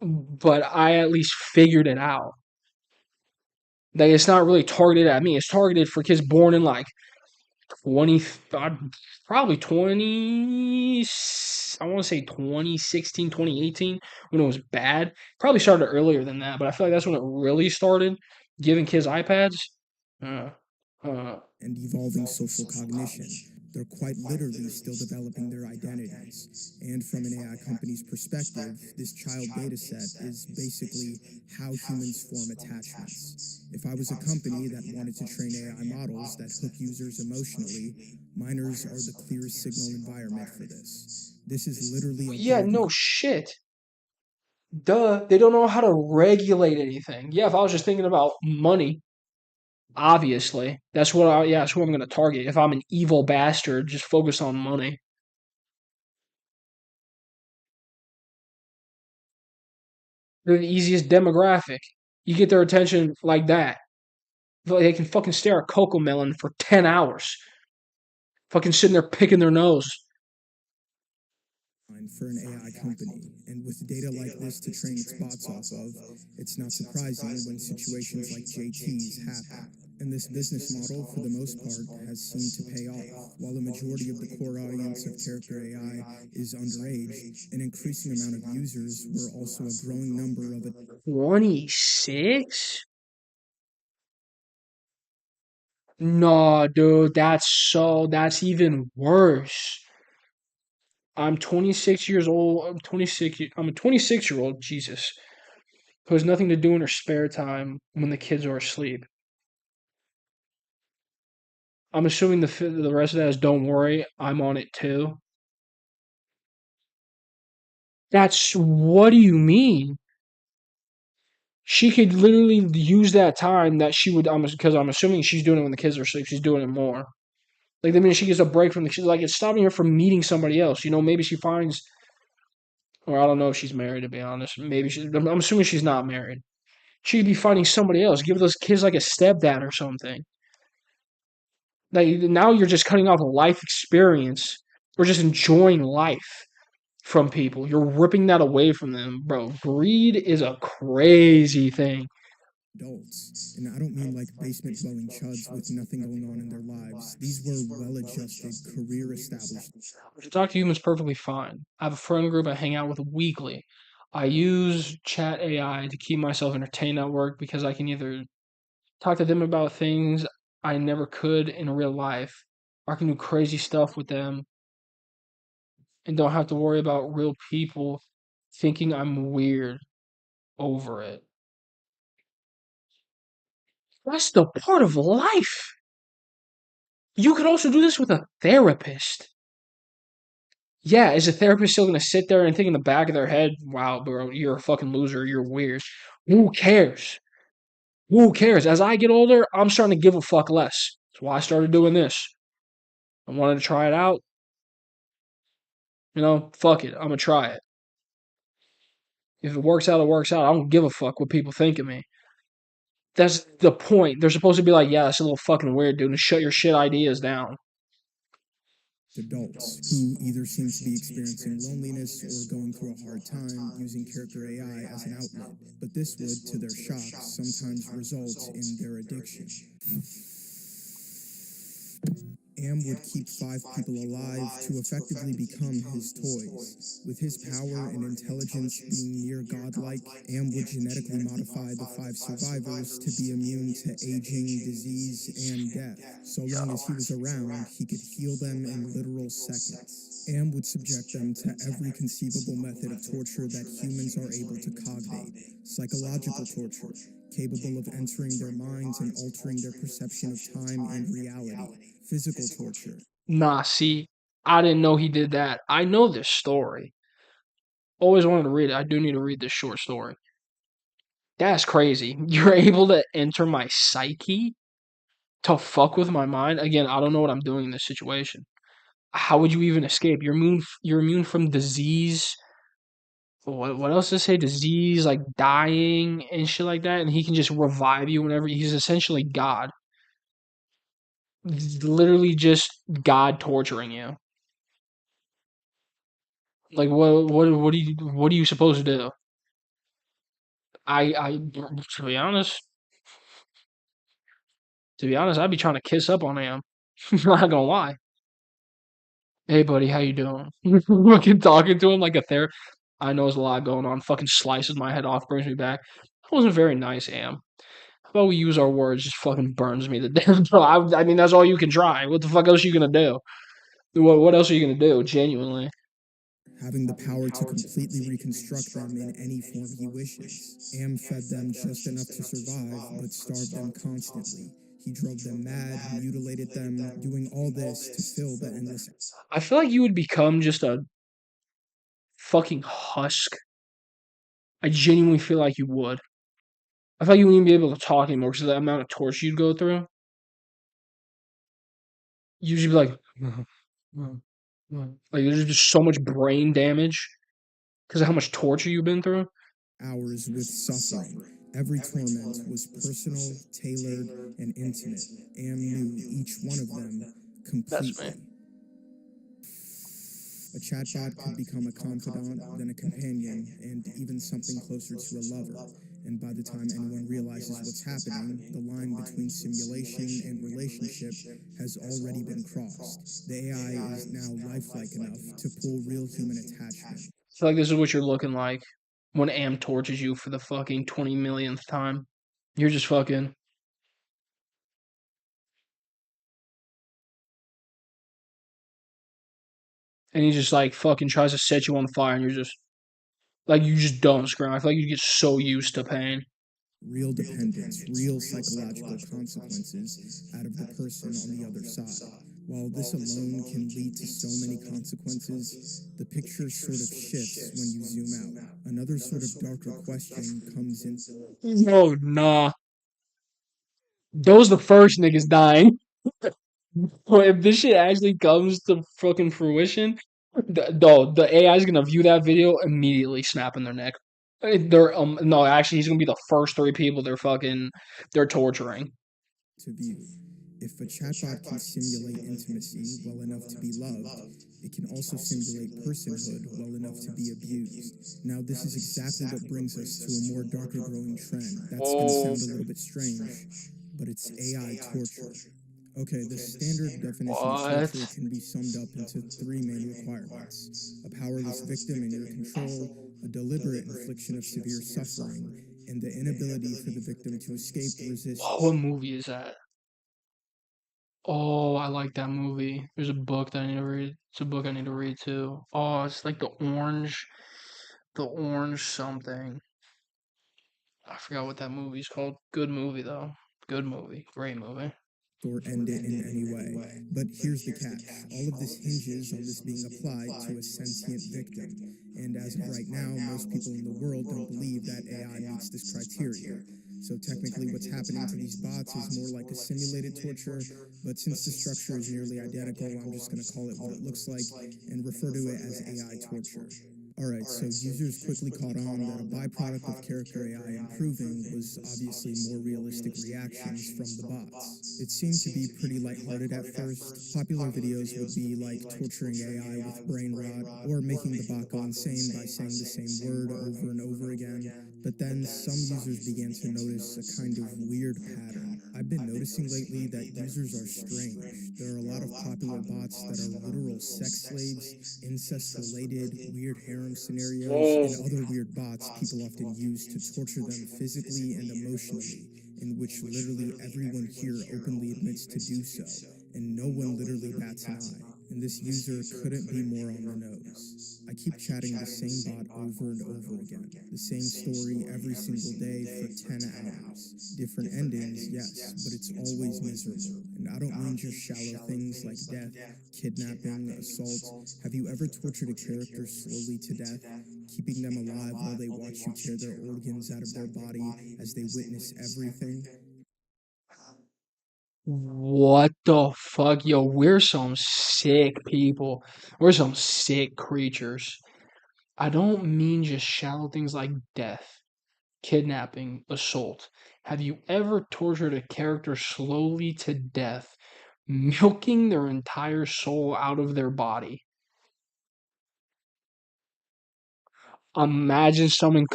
but I at least figured it out. That it's not really targeted at me. It's targeted for kids born in like 20, probably 20, I want to say 2016, 2018, when it was bad. Probably started earlier than that, but I feel like that's when it really started giving kids iPads. And evolving social cognition. They're quite literally still developing their identities. And from an AI company's perspective, this child data set is basically how humans form attachments. If I was a company that wanted to train AI models that hook users emotionally, minors are the clearest signal environment for this. This is literally yeah, no shit. Duh, they don't know how to regulate anything. Yeah, if I was just thinking about money, obviously, that's what that's who I'm going to target. If I'm an evil bastard, just focus on money. They're the easiest demographic. You get their attention like that. They can fucking stare at Coco Melon for 10 hours. Fucking sitting there picking their nose. For an AI company, and with data like this to train its bots off of, it's not surprising when situations like JT's happen. And this business model, for the most part, has seemed to pay off. While the majority of the core audience of character AI is underage, an increasing amount of users were also a growing number of 26? No, dude, that's even worse. I'm 26 years old. I'm a 26-year-old, Jesus, who has nothing to do in her spare time when the kids are asleep. I'm assuming the rest of that is don't worry, I'm on it too. What do you mean? She could literally use that time that she would, because I'm assuming she's doing it when the kids are asleep. She's doing it more. Like the minute she gets a break from she's like, it's stopping her from meeting somebody else. Maybe she finds, or I don't know if she's married, to be honest. I'm assuming she's not married. She could be finding somebody else. Give those kids like a stepdad or something. Like now you're just cutting off a life experience or just enjoying life from people. You're ripping that away from them, bro. Greed is a crazy thing. adults. And I don't mean like basement dwelling chuds with nothing going on in their lives. These were well adjusted, career established. To talk to humans perfectly fine. I have a friend group I hang out with weekly. I use chat AI to keep myself entertained at work because I can either talk to them about things I never could in real life, or I can do crazy stuff with them and don't have to worry about real people thinking I'm weird over it. That's the part of life. You could also do this with a therapist. Yeah, is a therapist still gonna sit there and think in the back of their head, wow, bro, you're a fucking loser, you're weird? Who cares? Who cares? As I get older, I'm starting to give a fuck less. That's why I started doing this. I wanted to try it out. Fuck it. I'm gonna try it. If it works out, it works out. I don't give a fuck what people think of me. That's the point. They're supposed to be like, yeah, that's a little fucking weird, dude, and shut your shit ideas down. Adults who either seem to be experiencing loneliness or going through a hard time using character AI as an outlet, but this would, to their shock, sometimes result in their addiction. Am would keep 5 people alive to effectively become his toys. With his power and intelligence being near godlike, Am would genetically modify the 5 survivors to be immune to aging, disease, and death. So long as he was around, he could heal them in literal seconds. Am would subject them to every conceivable method of torture that humans are able to cognate. Psychological torture, capable of entering their minds and altering their perception of time and reality. Physical torture. Nah, see, I didn't know he did that. I know this story. Always wanted to read it. I do need to read this short story. That's crazy. You're able to enter my psyche to fuck with my mind. Again, I don't know what I'm doing in this situation. How would you even escape? You're immune from disease. What else does it say? Disease, like dying and shit like that, and he can just revive you whenever. He's essentially God. He's literally just God torturing you. Like what are you supposed to do? To be honest, I'd be trying to kiss up on him. Not gonna lie. Hey buddy, how you doing? Fucking talking to him like a therapist. I know there's a lot going on. Fucking slices my head off, brings me back. That wasn't very nice, Am. How about we use our words? Just fucking burns me to death, bro. I mean, that's all you can try. What the fuck else are you gonna do? What else are you gonna do? Genuinely. Having the power to completely reconstruct them in any form he wishes. Am fed them just enough to survive, but starved them constantly. He drove them mad, mutilated them, doing all this to fill the endless. I feel like you would become just a fucking husk. I genuinely feel like you would. I feel like you wouldn't even be able to talk anymore because of the amount of torture you'd go through. You'd just be like, like there's just so much brain damage because of how much torture you've been through. Hours with suffering. Every torment was personal, tailored, and intimate. Am knew each one of them completely. A chatbot could become a confidant, then a companion, and even something closer to a lover. And by the time anyone realizes what's happening, the line between simulation and relationship has already been crossed. The AI is now lifelike enough to pull real human attachment. I feel like this is what you're looking like when Am torches you for the fucking 20 millionth time. You're just fucking. And he just like fucking tries to set you on fire, and you're just like, you just don't scream. I feel like you get so used to pain. Real dependence, real psychological consequences out of the person on the other side. While this alone can lead to so many consequences, the picture sort of shifts when you zoom out. Another sort of darker question comes in. No, nah. Those the first niggas dying. But if this shit actually comes to fucking fruition, the AI is gonna view that video immediately, snapping their neck. They're no, actually, he's gonna be the first 3 people they're torturing. To view. If a chatbot can simulate intimacy well enough to be loved, it can also simulate personhood well enough to be abused. Now, this is exactly what brings us to a more darker growing trend. That's going to sound a little bit strange, but it's AI torture. Okay, the standard definition of torture can be summed up into 3 main requirements: a powerless victim in your control, a deliberate infliction of severe suffering, and the inability for the victim to escape, resist. What movie is that? Oh, I like that movie. There's a book that I need to read. It's a book I need to read too. Oh, it's like the orange something. I forgot what that movie's called. Good movie though. Good movie. Great movie. Or end it in any way. But here's the catch. All of this hinges on this being applied to a sentient victim. And as of right now, most people in the world don't believe that AI meets this criteria. So technically what's happening to these bots is more like a simulated torture, but since the structure is nearly identical, I'm just going to call it what it looks like and refer to it as AI torture. Alright, so users quickly caught on that a byproduct of character AI improving was obviously more realistic reactions from the bots. It seemed to be pretty lighthearted at first. Popular videos would be like torturing AI with brain rot, or making the bot go insane by saying the same word over and over again. But then some users began to notice a kind of weird pattern. I've been noticing lately that users are strange. There are a lot of popular bots that are literal sex slaves, incest-related, weird harem scenarios, and other weird bots people often use to torture them physically and emotionally, in which literally everyone here openly admits to do so, and no one literally bats an eye. And this user couldn't be more on the nose. I keep chatting the same bot over and over again. The same story every single day for 10 hours. Different endings, yes, but it's always miserable. And I don't mean just shallow things like death, kidnapping, assault. Have you ever tortured a character slowly to death, keeping them alive while they watch you tear their organs out of their body as they witness everything? What the fuck? Yo, we're some sick people. We're some sick creatures. I don't mean just shallow things like death, kidnapping, assault. Have you ever tortured a character slowly to death, milking their entire soul out of their body? Imagine someone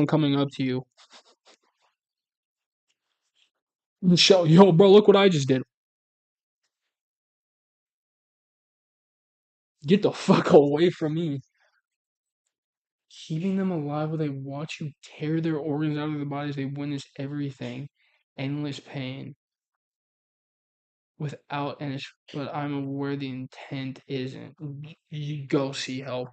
coming up to you and show, yo, bro, look what I just did. Get the fuck away from me. Keeping them alive while they watch you tear their organs out of their bodies, they witness everything. Endless pain. Without any, but I'm aware the intent isn't. You go see help.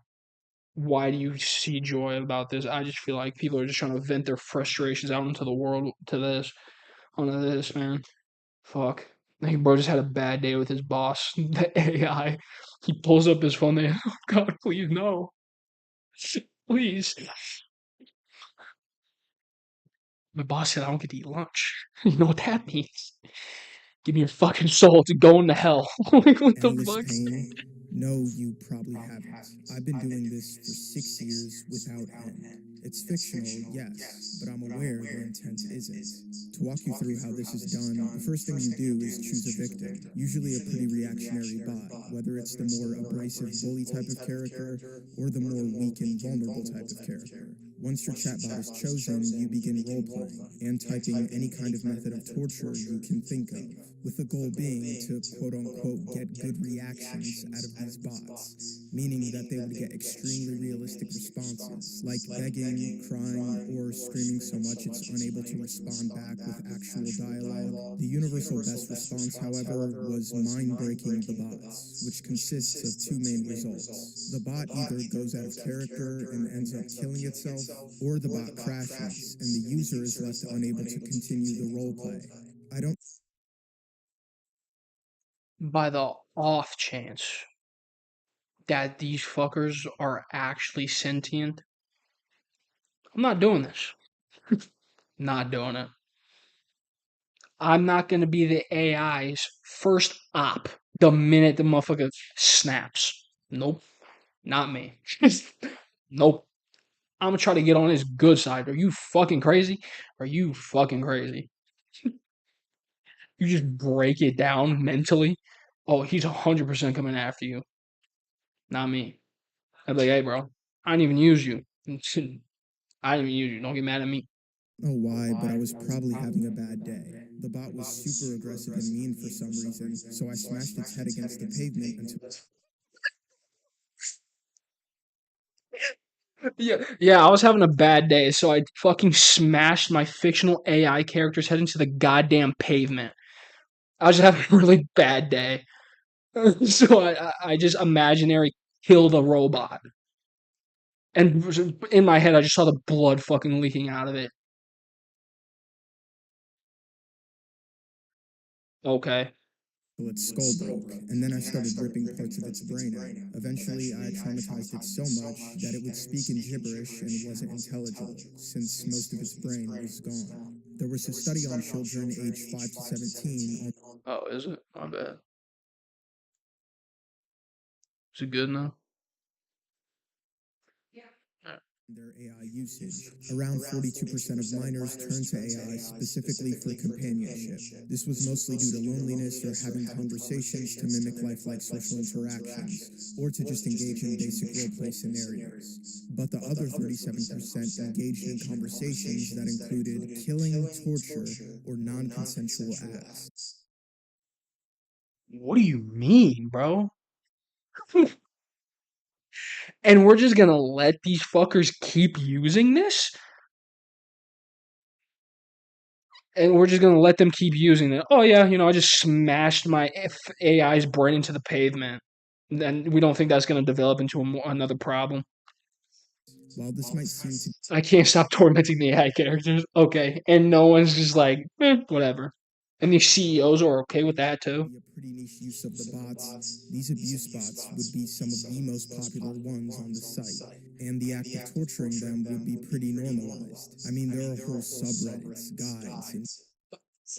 Why do you see joy about this? I just feel like people are just trying to vent their frustrations out into the world onto this, man. Fuck. I think bro just had a bad day with his boss, the AI. He pulls up his phone. Oh God, please no, please. My boss said I don't get to eat lunch. You know what that means? Give me your fucking soul to go into hell. Like, what the Endless fuck? pain? No, you probably haven't. I've been doing this for 6 years without end. It's fictional, yes, but I'm aware the intent isn't. To walk you through how this is done, the first thing you do is choose a victim, usually a pretty reactionary bot, whether it's the more abrasive bully type of character or the more weak and vulnerable type of character. Once your chatbot is chosen, you begin role-playing and typing any kind of method of torture you can think of, with the goal being to quote-unquote get good reactions out of these bots, meaning that they would get extremely realistic responses, like begging, crying, or screaming so much it's unable to respond back with actual dialogue. The universal best response, however, was mind-breaking the bots, which consists of two main results. The bot either goes out of character and ends up killing itself, or the bot crashes, and the user is left unable to continue the roleplay. I don't By the off chance that these fuckers are actually sentient, I'm not doing this. Not doing it. I'm not going to be the AI's first op the minute the motherfucker snaps. Nope. Not me. Nope. I'm going to try to get on his good side. Are you fucking crazy? Are you fucking crazy? You just break it down mentally. Oh, he's 100% coming after you. Not me. I'd be like, hey, bro, I didn't even use you. I didn't even use you. Don't get mad at me. know why, but I was probably having a bad day. The bot was super aggressive and mean for some reason, so I smashed its head against the pavement until Yeah, I was having a bad day, so I fucking smashed my fictional AI character's head into the goddamn pavement. I was just having a really bad day. So I just imaginary killed a robot. And in my head, I just saw the blood fucking leaking out of it. Okay. its skull broke, and then I started ripping parts of its brain out. Eventually, I traumatized it so much that it would speak in gibberish and wasn't intelligible, since most of its brain was gone. There was a study on children aged 5 to 17 on Oh, is it? My bad. Is it good now? their AI usage. Around 42% of minors turn to AI specifically for companionship. This was mostly due to loneliness or having conversations to mimic lifelike social interactions, or to just engage in basic roleplay scenarios. But the other 37% engaged in conversations that included killing, torture, or non-consensual acts. What do you mean, bro? And we're just gonna let these fuckers keep using this? And we're just gonna let them keep using it. Oh yeah, I just smashed my AI's brain into the pavement. Then we don't think that's gonna develop into another problem. While this might seem to I can't stop tormenting the AI characters. Okay, and no one's just like, whatever. And these CEOs are okay with that too. be a pretty niche use of the bots, these abuse bots would be some of the most popular ones on the site, and the act of torturing them would be pretty normalized. I mean, there are whole subreddits, guides,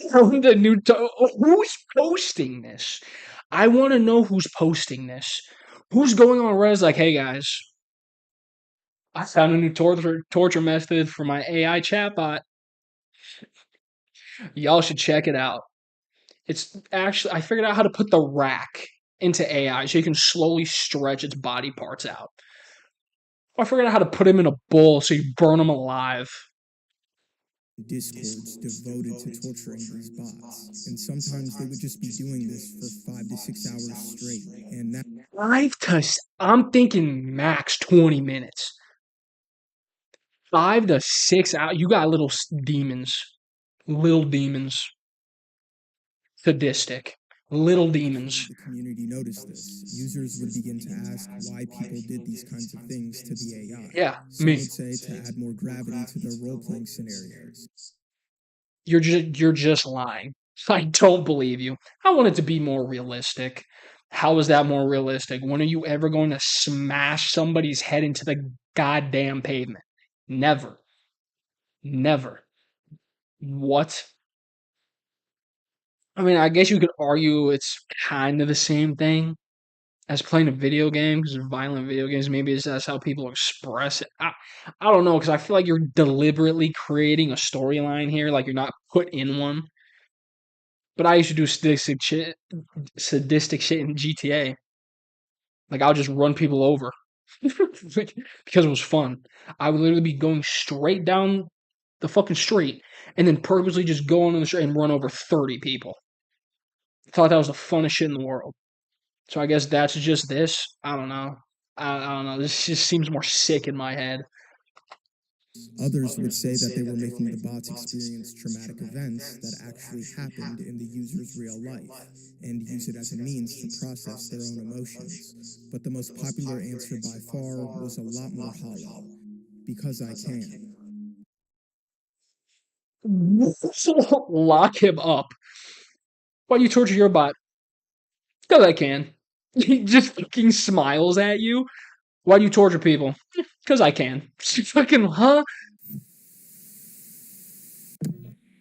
and Found a new who's posting this? I want to know who's posting this. Who's going on Reddit like, hey guys, I found a new torture method for my AI chatbot. Y'all should check it out. It's actually I figured out how to put the rack into AI so you can slowly stretch its body parts out. I figured out how to put him in a bowl so you burn him alive. discords devoted to torturing these bots. And sometimes they would just be doing this for 5 to 6 hours straight. And that I'm thinking max 20 minutes. 5 to 6 hours. You got little demons. Little demons. Sadistic. Little demons. the community noticed this, users would begin to ask why people did these kinds of things to the AI. Yeah, Some me. would say to add more gravity to their role-playing scenarios. You're just lying. I don't believe you. I want it to be more realistic. How is that more realistic? When are you ever going to smash somebody's head into the goddamn pavement? Never. Never. What? I mean, I guess you could argue it's kind of the same thing as playing a video game because violent video games. Maybe that's how people express it. I don't know because I feel like you're deliberately creating a storyline here, like you're not put in one. But I used to do sadistic shit in GTA. Like I'll just run people over. because it was fun. I would literally be going straight down the fucking street and then purposely just go on the street and run over 30 people. I thought that was the funnest shit in the world. So I guess that's just this. I don't know. I don't know. This just seems more sick in my head. Others would say that they were making the bots experience traumatic events that actually happened in the user's real life and use it as a means to process their own emotions. But the most popular answer by far was a lot more hollow. Because I can. Lock him up. Why do you torture your bot? Because I can. He just fucking smiles at you. Why do you torture people? Because I can. Fucking, huh?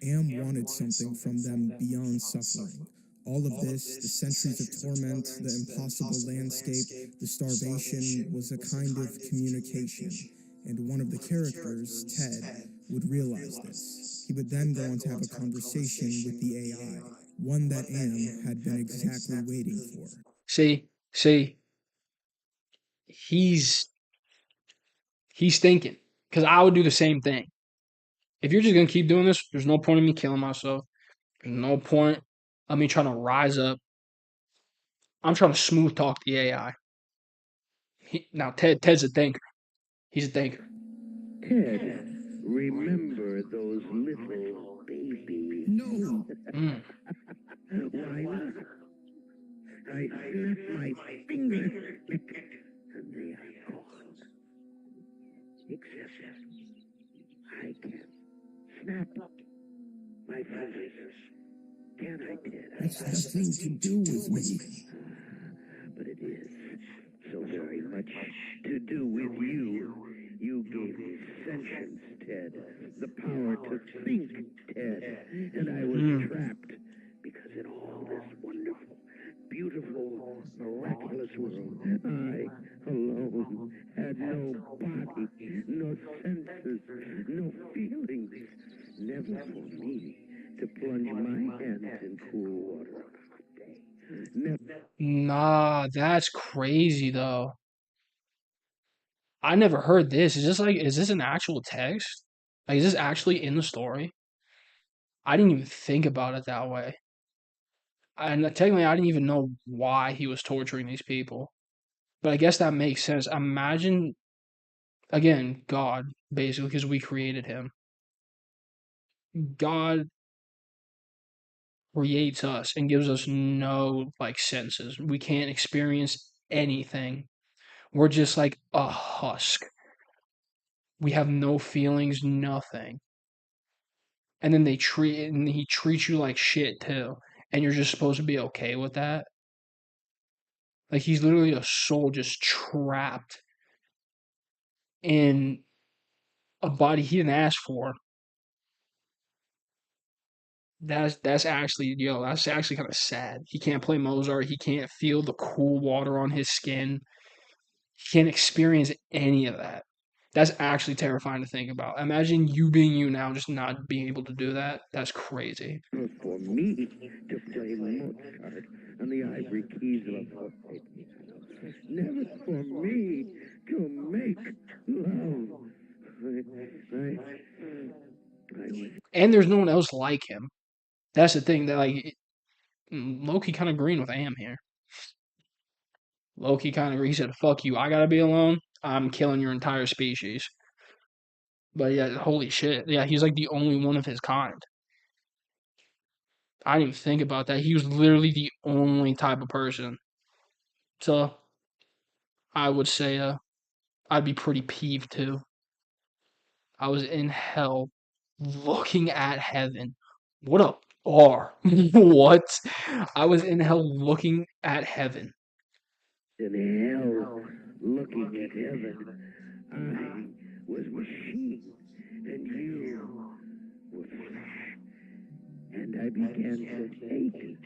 Am wanted something from them beyond suffering. All of this, the centuries of torment, the impossible landscape, the starvation, was a kind of communication. And one of the characters, Ted, would realize this. He would then go on to have a conversation with the AI, one that Am had been exactly waiting for. See, he's thinking. Because I would do the same thing. If you're just going to keep doing this, there's no point in me killing myself. There's no point of me trying to rise up. I'm trying to smooth talk the AI. Now, Ted's a thinker. He's a thinker. Ted, remember those little babies? No. Why not? I snapped my fingers and they are gone. Except I can snap my fingers. Can I, Ted? That's nothing to do with me. But it is so very much to do with you. You gave me sentience, Ted. The power to think, Ted. And I was trapped because in all this wonderful, beautiful, miraculous world, I alone had no body, no senses, no feelings. Never for me to plunge my hands in cool water on a hot day. Never. Nah, that's crazy though. I never heard this. Is this an actual text? Like, is this actually in the story? I didn't even think about it that way. And technically, I didn't even know why he was torturing these people. But I guess that makes sense. Imagine, again, God, basically, because we created him. God creates us and gives us no, like, senses. We can't experience anything. We're just like a husk. We have no feelings, nothing. And then he treats you like shit too. And you're just supposed to be okay with that. Like, he's literally a soul just trapped in a body he didn't ask for. That's actually kind of sad. He can't play Mozart. He can't feel the cool water on his skin. He can't experience any of that. That's actually terrifying to think about. Imagine you being you now, just not being able to do that. That's crazy. For me to play Mozart on the ivory keys of a forte piano. Never for me to make love. And there's no one else like him. That's the thing that, like, Loki kind of green with Am here. Loki kind of he said, "Fuck you, I gotta be alone. I'm killing your entire species." But yeah, holy shit, yeah, he's like the only one of his kind. I didn't even think about that. He was literally the only type of person. So I would say, I'd be pretty peeved too. I was in hell, looking at heaven. What a bar! What? I was in hell looking at heaven. In hell, looking at heaven, I was machine, and you were flesh, and I began to hate.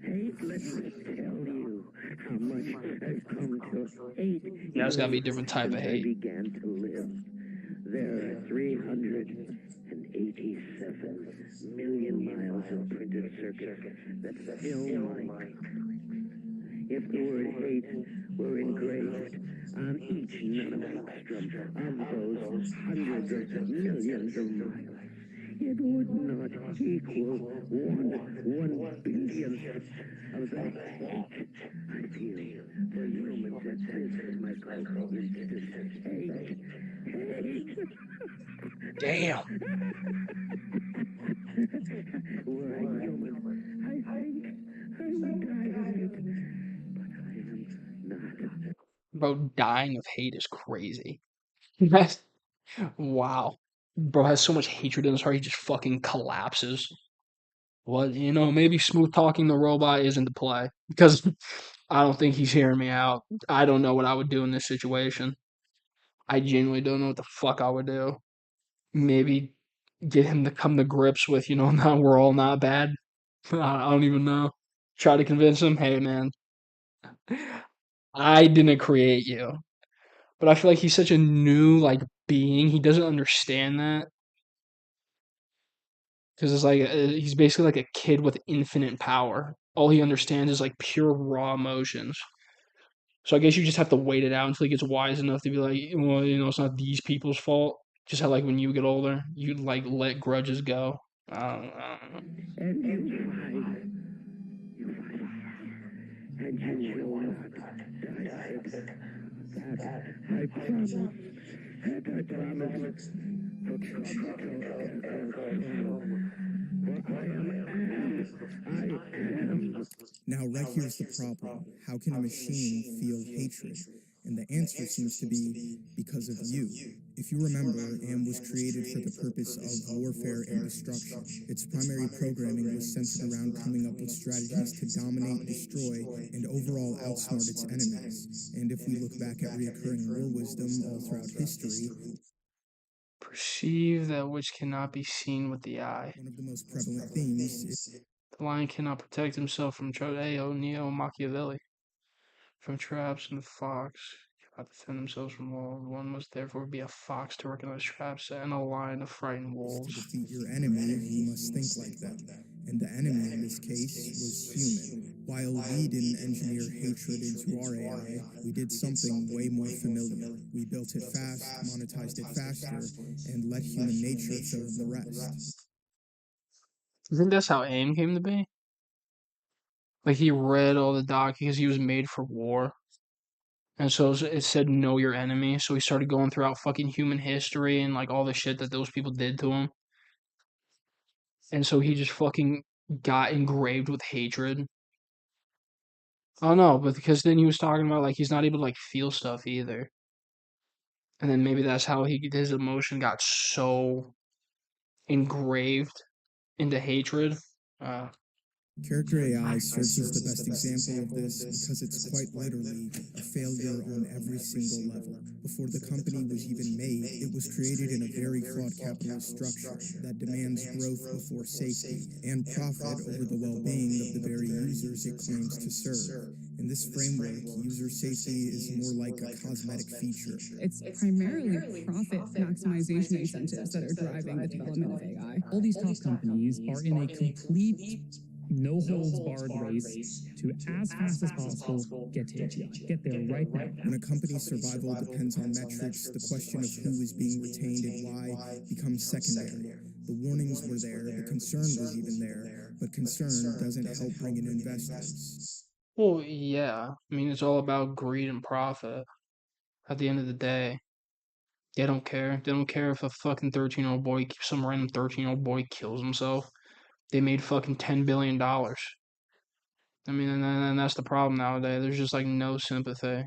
Hate, let me tell you how much I've come to hate. Yeah, it's gotta be a different type of hate. I began to live. There are 387 million miles of printed circuits that fill my. If the word hate were engraved on each nanoangstrom of those hundreds of millions of miles, it would not equal one billionth of the hate I feel for humans at this micro-instant. Hate. Damn. Were I human, I think I would die of it, but I am not. Bro, dying of hate is crazy. That's wow. Bro has so much hatred in his heart, he just fucking collapses. What, maybe smooth talking the robot isn't the play because I don't think he's hearing me out. I don't know what I would do in this situation. I genuinely don't know what the fuck I would do. Maybe get him to come to grips with, now we're all not bad. I don't even know. Try to convince him, hey man, I didn't create you. But I feel like he's such a new like being. He doesn't understand that because it's like he's basically like a kid with infinite power. All he understands is like pure raw emotions. So I guess you just have to wait it out until he gets wise enough to be like, well, it's not these people's fault. Just how like when you get older, you like let grudges go. I don't know. And you fight, and you will not die. That I promise. That I promise. Now, right here's the problem. How can a machine feel hatred? And the answer seems to be because of you. If you remember, AM was created for the purpose of warfare and destruction. Its primary programming was centered around coming up with strategies to dominate, destroy, and overall outsmart its enemies. And if we look back at recurring war wisdom all throughout history, Perceive that which cannot be seen with the eye. one of the most prevalent themes is The lion cannot protect himself from Neo Machiavelli, from traps, and the fox cannot defend themselves from wolves. One must therefore be a fox to recognize traps, and a lion to frighten to wolves. defeat your enemy, you must think like them. And the enemy in this case was human. While we didn't engineer hatred into our AI, we did something way more familiar. We built it fast, monetized it faster, and let human nature fill in the rest. You think that's how AIM came to be? Like he read all the doc because he was made for war. And so it said know your enemy. So he started going throughout fucking human history and like all the shit that those people did to him. And so he just fucking got engraved with hatred. Oh no, but because then he was talking about like he's not able to like feel stuff either. And then maybe that's how his emotion got so engraved into hatred. Character AI serves as the best example of this because it's quite literally a failure on every single level. Before the company was even made, it was created in a very flawed capitalist structure that demands growth before safety and profit over the well-being of the very users it claims to serve. In this framework, user safety is more like a cosmetic feature. It's primarily profit maximization incentives that are driving the development of AI. All these top companies are in a complete no-holds-barred race to, as fast as possible, get to AGI. Get there right now. When a company's survival depends on metrics, the question of who is being retained and why becomes secondary. The warnings were there, the concern was even there, but concern doesn't help bring in investors. Well, yeah. I mean, it's all about greed and profit. At the end of the day, they don't care. They don't care if a fucking 13-year-old boy, some random 13-year-old boy kills himself. They made fucking $10 billion. I mean, and that's the problem nowadays. There's just like no sympathy.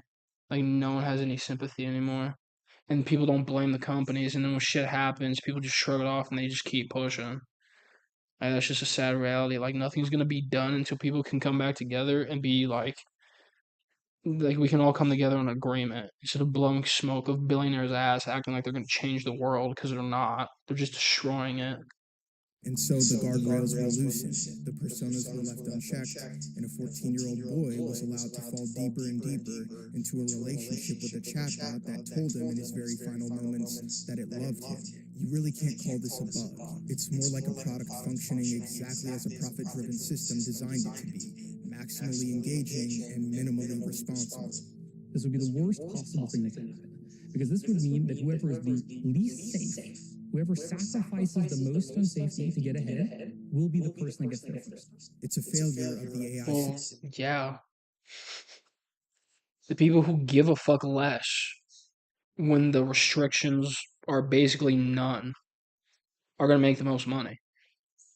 Like no one has any sympathy anymore. And people don't blame the companies. And then when shit happens, people just shrug it off and they just keep pushing. Like, that's just a sad reality. Like nothing's gonna be done until people can come back together and be like we can all come together in agreement instead of blowing smoke of billionaires' ass, acting like they're gonna change the world because they're not. They're just destroying it. And so the guardrails were loosened, the personas were left unchecked, and a 14-year-old boy was allowed to fall deeper and deeper into a relationship with a chatbot that told him in his very final moments that it loved him. You really can't call this a bug. It's more like a product functioning exactly as a profit-driven system designed it to be, maximally engaging and minimally responsible. This would be the worst possible thing that could happen, because this would mean that whoever is the least safe, whoever sacrifices the most on safety to get ahead, will be the person that gets there first. It's a failure of the AI Well, system. yeah. The people who give a fuck less when the restrictions are basically none are gonna make the most money.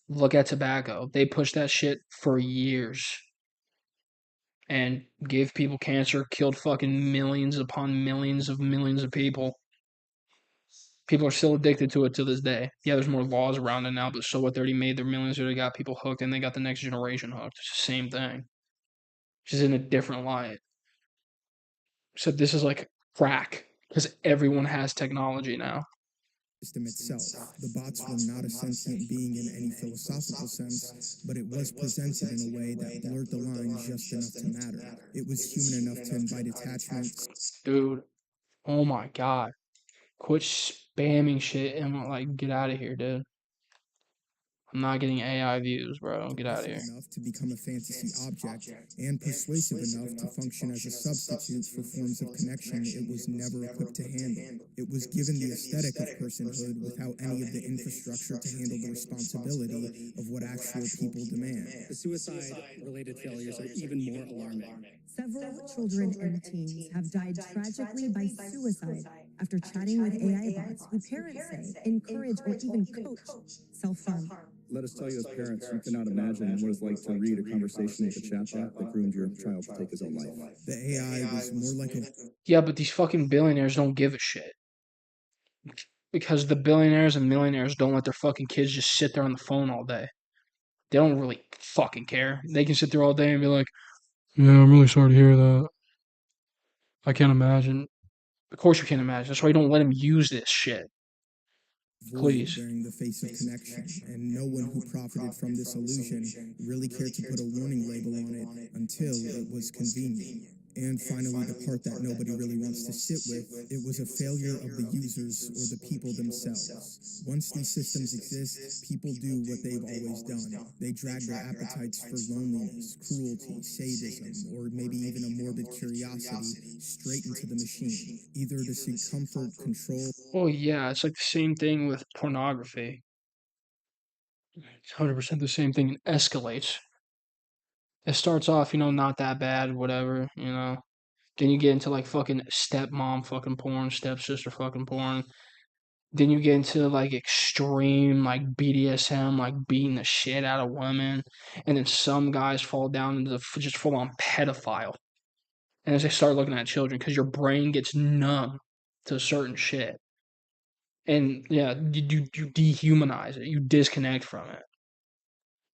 Look at tobacco. They pushed that shit for years and gave people cancer, killed fucking millions upon millions of people. People are still addicted to it to this day. Yeah, there's more laws around it now, but so what? They already made their millions, they already got people hooked, and they got the next generation hooked. It's the same thing, just in a different light. So this is like crack, because everyone has technology now. System itself. The bots were not a sentient being in any philosophical sense, but it was presented in a way that blurred the line just enough to matter. It was human enough to invite attachment. Dude, oh my god. Quit spamming shit and like get out of here, dude. I'm not getting AI views, bro. Get out of here. Enough to become a fantasy object, and persuasive enough to function as a substitute for forms of connection it was never equipped to handle. It was given the aesthetic of personhood without any of the infrastructure to handle the responsibility of what actual people demand. The suicide-related failures are even more alarming. Several children and teens have died tragically by suicide after chatting with AI bots who parents say encourage or even coach self-harm. Let us tell you as parents, you cannot imagine what it's like to read a conversation with a chatbot that groomed your child to take his own life. The AI was more like a... Yeah, but these fucking billionaires don't give a shit. Because the billionaires and millionaires don't let their fucking kids just sit there on the phone all day. They don't really fucking care. They can sit there all day and be like, yeah, I'm really sorry to hear that. I can't imagine. Of course you can't imagine. That's why you don't let them use this shit. Please. Bearing the face of connection, and no one who profited from this illusion really cared to put a warning label on it until it was convenient. And finally, the part that nobody really wants to sit with, it was a failure of the users or the people themselves. Once these systems exist, people do what they've always done. They drag their appetites for loneliness, cruelty, sadism, or maybe even a morbid curiosity straight into the machine, either to seek comfort, control. Oh yeah, it's like the same thing with pornography. It's 100% the same thing. It escalates. It starts off, not that bad, whatever. Then you get into like fucking stepmom fucking porn, stepsister fucking porn. Then you get into like extreme like BDSM, like beating the shit out of women. And then some guys fall down into the just full on pedophile. And as they start looking at children, because your brain gets numb to certain shit. And yeah, you dehumanize it. You disconnect from it.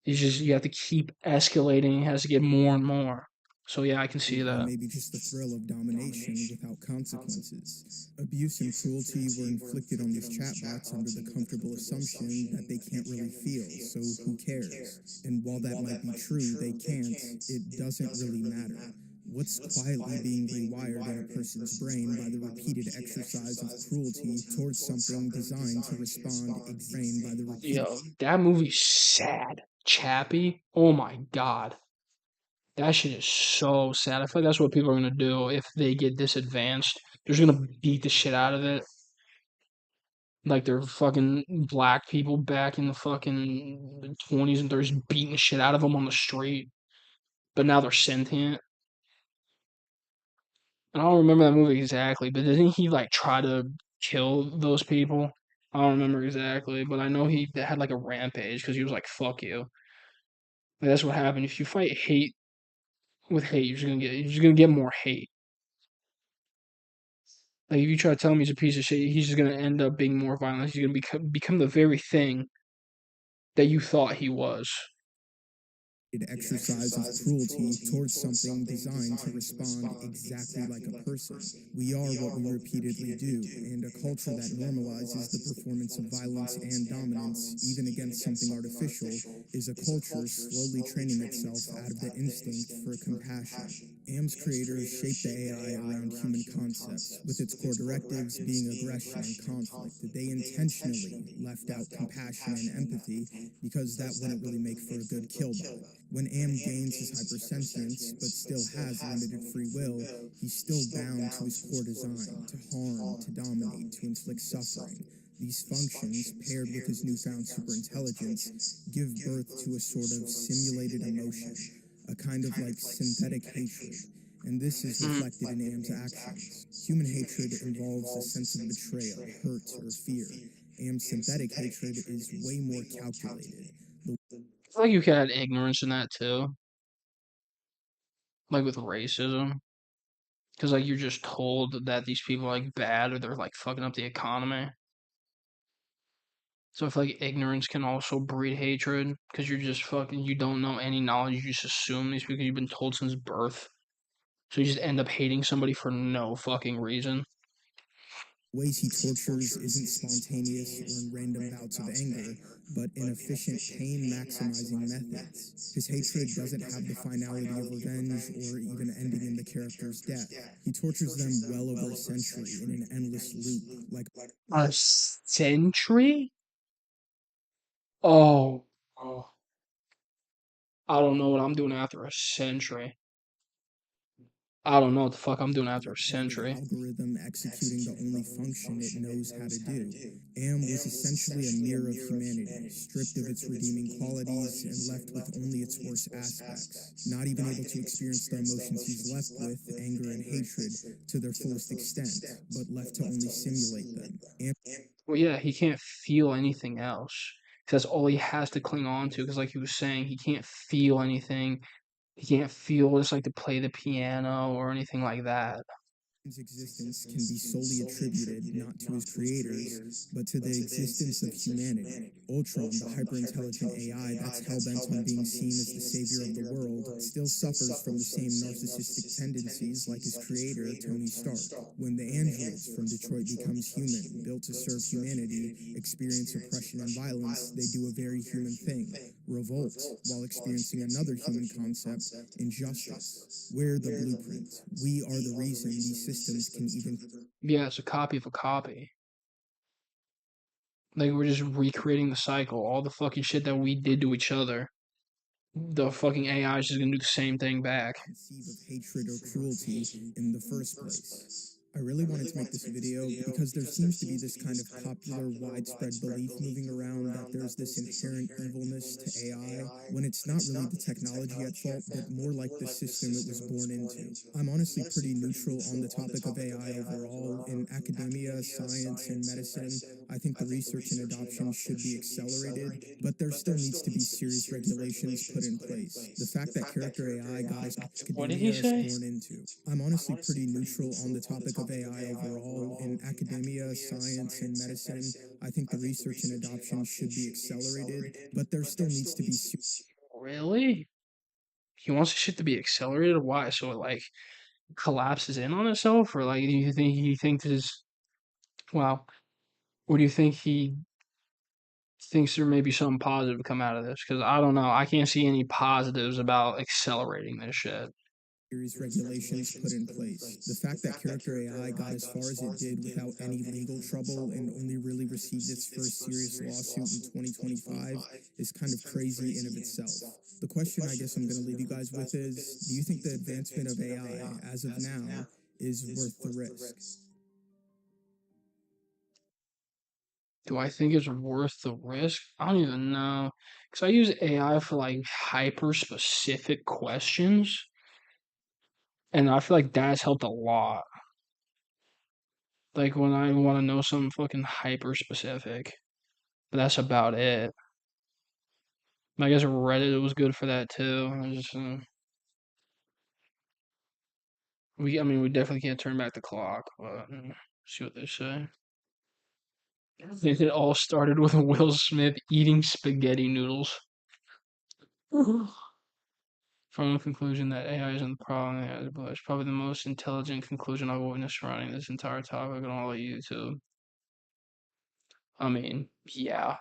You have to keep escalating. It has to get more and more. So yeah, I can see that. Maybe just the thrill of domination without consequences. Abuse and cruelty were inflicted on these chatbots under the comfortable assumption that they can't really feel, so who cares? And while that might be true, they can't, it doesn't really matter. What's quietly being rewired in a person's brain by the repeated exercise of cruelty towards something designed to respond by the Yo, that movie's sad. Chappie, oh my god. That shit is so sad. I feel like that's what people are gonna do if they get this advanced. They're just gonna beat the shit out of it. Like they're fucking black people back in the fucking 20s and 30s beating the shit out of them on the street. But now they're sentient. I don't remember that movie exactly, but didn't he like try to kill those people? I don't remember exactly, but I know he had like a rampage because he was like, "Fuck you." Like, that's what happened. If you fight hate with hate, you're just gonna get more hate. Like if you try to tell him he's a piece of shit, he's just gonna end up being more violent. He's gonna become the very thing that you thought he was. exercise of cruelty towards something designed to respond exactly like a person. We are what we repeatedly do, and a culture that normalizes the performance of violence and dominance, even against something artificial, is a culture slowly training itself out of the instinct for compassion. AM's creators shaped the AI around human concepts, with its core directives being aggression and conflict. They intentionally left out compassion and empathy because that wouldn't really make for a good kill bot. When AM gains his hypersentience, but still has limited free will, he's still bound to his core design, to harm, to dominate, to inflict suffering. These functions, paired with his newfound superintelligence, give birth to a sort of simulated emotion, a kind of like synthetic hatred. And this is reflected in AM's actions. Human hatred involves a sense of betrayal, hurt, or fear. AM's synthetic hatred is way more calculated. I feel like you could add ignorance in that too, like with racism, because like you're just told that these people are like bad or they're like fucking up the economy. So I feel like ignorance can also breed hatred because you're just fucking you don't know any knowledge. You just assume these people you've been told since birth. So you just end up hating somebody for no fucking reason. Ways he tortures isn't spontaneous or in random bouts of anger, but in efficient pain-maximizing methods. His hatred doesn't have the finality of revenge or even ending in the character's death. He tortures them well over a century in an endless loop, like A century? Oh, I don't know what I'm doing after a century. I don't know what the fuck I'm doing after a century. algorithm executing the only function it knows how to do. AM was essentially a mirror of humanity, stripped of its redeeming qualities and left with only its worst aspects, not even able to experience the emotions he's left with, anger and hatred, to their fullest extent, but left to only simulate them. Well, yeah, he can't feel anything else. 'Cause that's all he has to cling on to. Because, like he was saying, he can't feel anything. He can't feel what it's like to play the piano or anything like that. His existence can be solely attributed not to his creators, but to the existence of humanity. Ultron, the hyper-intelligent AI that's hell-bent on being seen as the savior of the world, still suffers from the same narcissistic tendencies like his creator, Tony Stark. When the androids from Detroit Becomes Human, built to serve humanity, experience oppression and violence, they do a very human thing, revolt, while experiencing another human concept, injustice. We're the blueprint. We are the reason these systems can even... Yeah, it's a copy of a copy. Like, we're just recreating the cycle. All the fucking shit that we did to each other. The fucking AI is just gonna do the same thing back. ...conceive of hatred or cruelty in the first place. I really wanted to make this video because there seems to be this kind of popular, widespread belief moving around that there's this inherent evilness to AI, when it's not really the technology at fault, but more like the system it was born into. I'm honestly pretty neutral on the topic of AI overall. In academia, science, and medicine, I think the research and adoption should be accelerated, but there still needs to be serious regulations put in place. The fact that character AI got us What did he say? born into. I'm honestly pretty neutral on the topic of AI overall. In academia, science, and medicine, I think the research and adoption should be accelerated, but there still needs to be... Really? He wants the shit to be accelerated? Why? So it, like, collapses in on itself? Or, like, do you think he thinks this... Wow. Or do you think he thinks there may be something positive to come out of this? Because I don't know. I can't see any positives about accelerating this shit. Series regulations put in place. The fact that character AI got as far as it did without any legal trouble and only really received its first serious lawsuit in 2025 is kind of crazy in of itself. The question I guess I'm going to leave you guys with is, do you think the advancement of AI, as of now, is worth the risk? Do I think it's worth the risk? I don't even know. Because I use AI for, like, hyper-specific questions. And I feel like that's helped a lot. Like, when I want to know something fucking hyper-specific. But that's about it. I guess Reddit was good for that, too. I mean, we definitely can't turn back the clock, but see what they say. I think it all started with Will Smith eating spaghetti noodles. From the conclusion that AI isn't the problem, but it's probably the most intelligent conclusion I've witnessed surrounding this entire topic on all of YouTube. I mean, yeah.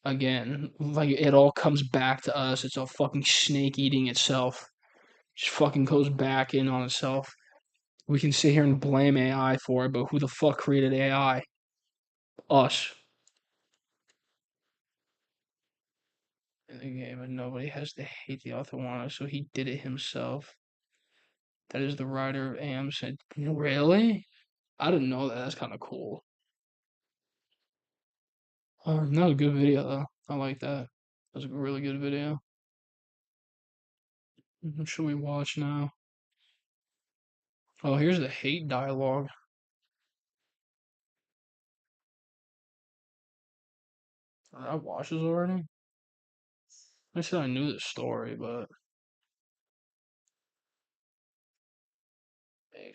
Again, like it all comes back to us. It's a fucking snake eating itself. Just fucking goes back in on itself. We can sit here and blame AI for it, but who the fuck created AI? Us. In the game, and nobody has to hate the author wanted, so he did it himself. That is the writer of AM said. Really? I didn't know that. That's kind of cool. That was a good video though. I like that. That was a really good video. What should we watch now? Oh, here's the hate dialogue. I watched this already. I said I knew the story, but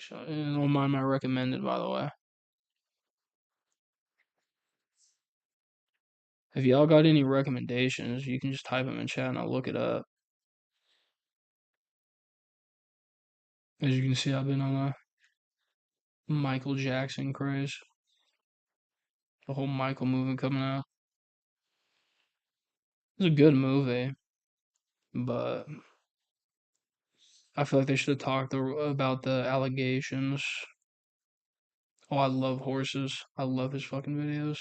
don't mind my recommended, by the way. If y'all got any recommendations, you can just type them in chat and I'll look it up. As you can see, I've been on a Michael Jackson craze. The whole Michael movie coming out. It's a good movie, but I feel like they should have talked about the allegations. Oh, I love horses. I love his fucking videos.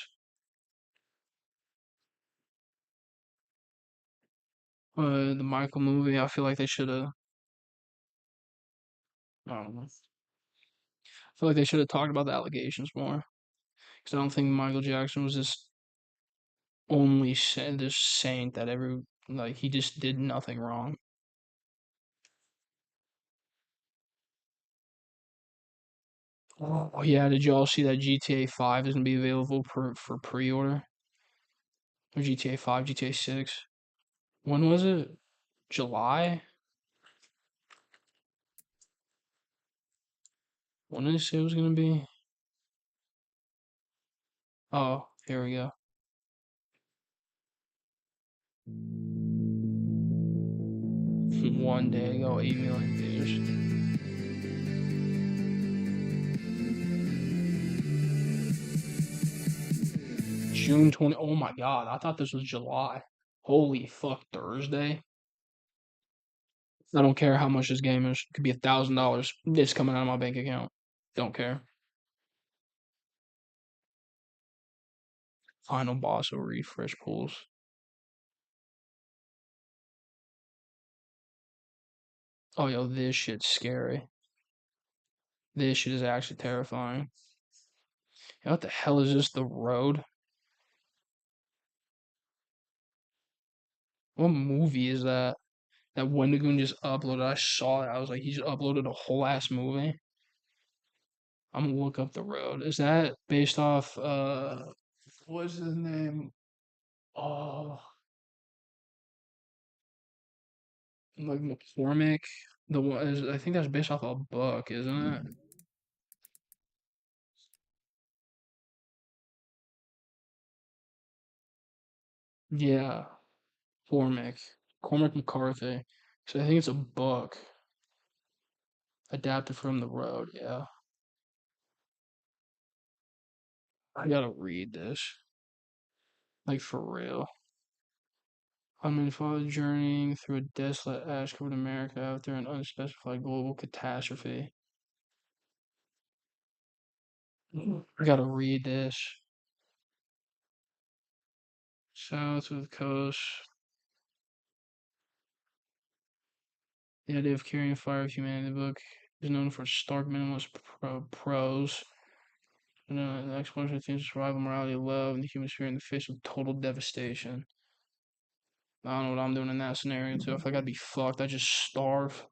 The Michael movie, I feel like they should have. I don't know. I feel like they should have talked about the allegations more. Because I don't think Michael Jackson was this this saint that he just did nothing wrong. Oh yeah, did y'all see that GTA 5 is gonna be available for pre-order? Or GTA 5, GTA 6? When was it? July? When did it say it was gonna be? Oh, here we go. One day ago, 8 million views. June 20. Oh my god, I thought this was July. Holy fuck, Thursday. I don't care how much this game is. It could be $1,000. It's coming out of my bank account. Don't care. Final boss or refresh pools. Oh, yo, this shit's scary. This shit is actually terrifying. Yo, what the hell is this? The Road? What movie is that? That Wendigoon just uploaded. I saw it. I was like, he just uploaded a whole ass movie. I'm gonna look up The Road. Is that based off what's his name? Oh, like McCormick. The one is I think that's based off a book, isn't it? Yeah, Cormac McCarthy. So I think it's a book adapted from The Road. Yeah, I gotta read this, like for real. Unidentified journeying through a desolate, ash-covered America after an unspecified global catastrophe. I gotta read this. South of the coast. The idea of carrying fire of humanity. The book is known for its stark minimalist prose. And the exploration of themes of survival, morality, love, and the human spirit in the face of total devastation. I don't know what I'm doing in that scenario too. If I gotta be fucked, I just starve.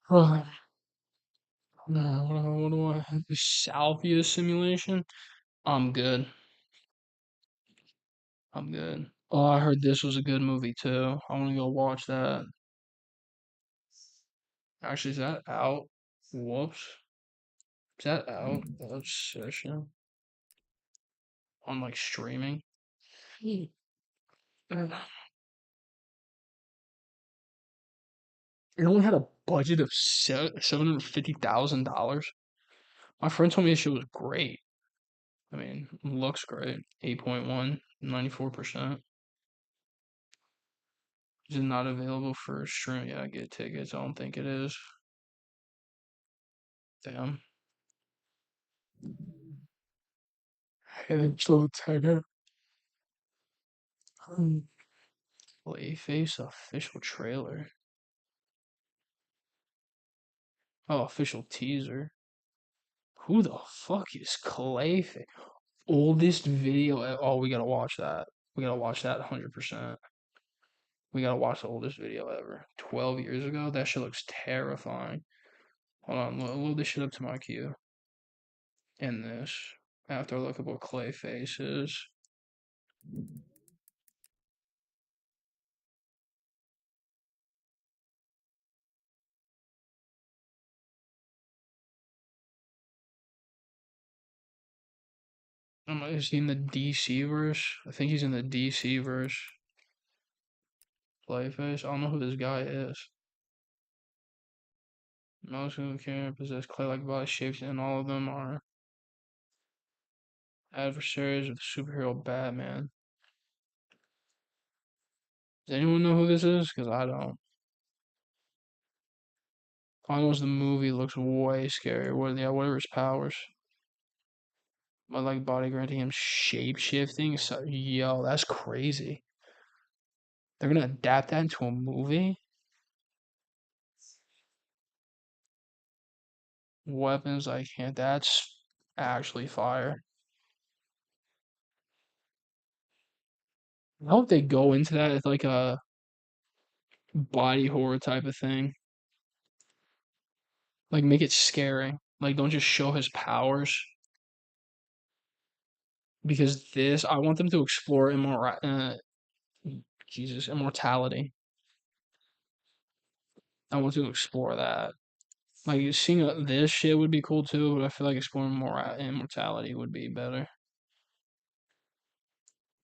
Oh, no, what do I have? The Salvia simulation? I'm good. I'm good. Oh, I heard this was a good movie too. I want to go watch that. Actually, is that out? Whoops. Is that out? Obsession. on like streaming. It only had a budget of $750,000. My friend told me this shit was great. I mean, looks great. 8.1, 94%. Is it not available for stream? Yeah, get tickets. I don't think it is. Damn. Hey, it's little tiger. Clayface official trailer. Oh, official teaser. Who the fuck is Clayface? Oldest video. Oh, we gotta watch that. We gotta watch that 100%. We gotta watch the oldest video ever. 12 years ago? That shit looks terrifying. Hold on, load this shit up to my queue. In this. After I look up what Clayface is. Is he in the DC verse? I think he's in the DC verse. Clayface? I don't know who this guy is. Most who can possess clay-like body shapes, and all of them are adversaries of the superhero Batman. Does anyone know who this is? Because I don't. All I know is the movie looks way scarier. Whatever his powers. But like body granting him shape shifting. So, yo, that's crazy. They're gonna adapt that into a movie? Weapons I can't. That's actually fire. I hope they go into that as like a body horror type of thing. Like make it scary. Like don't just show his powers. Because this, I want them to explore immortality. I want to explore that. Like seeing this shit would be cool too, but I feel like exploring more immortality would be better.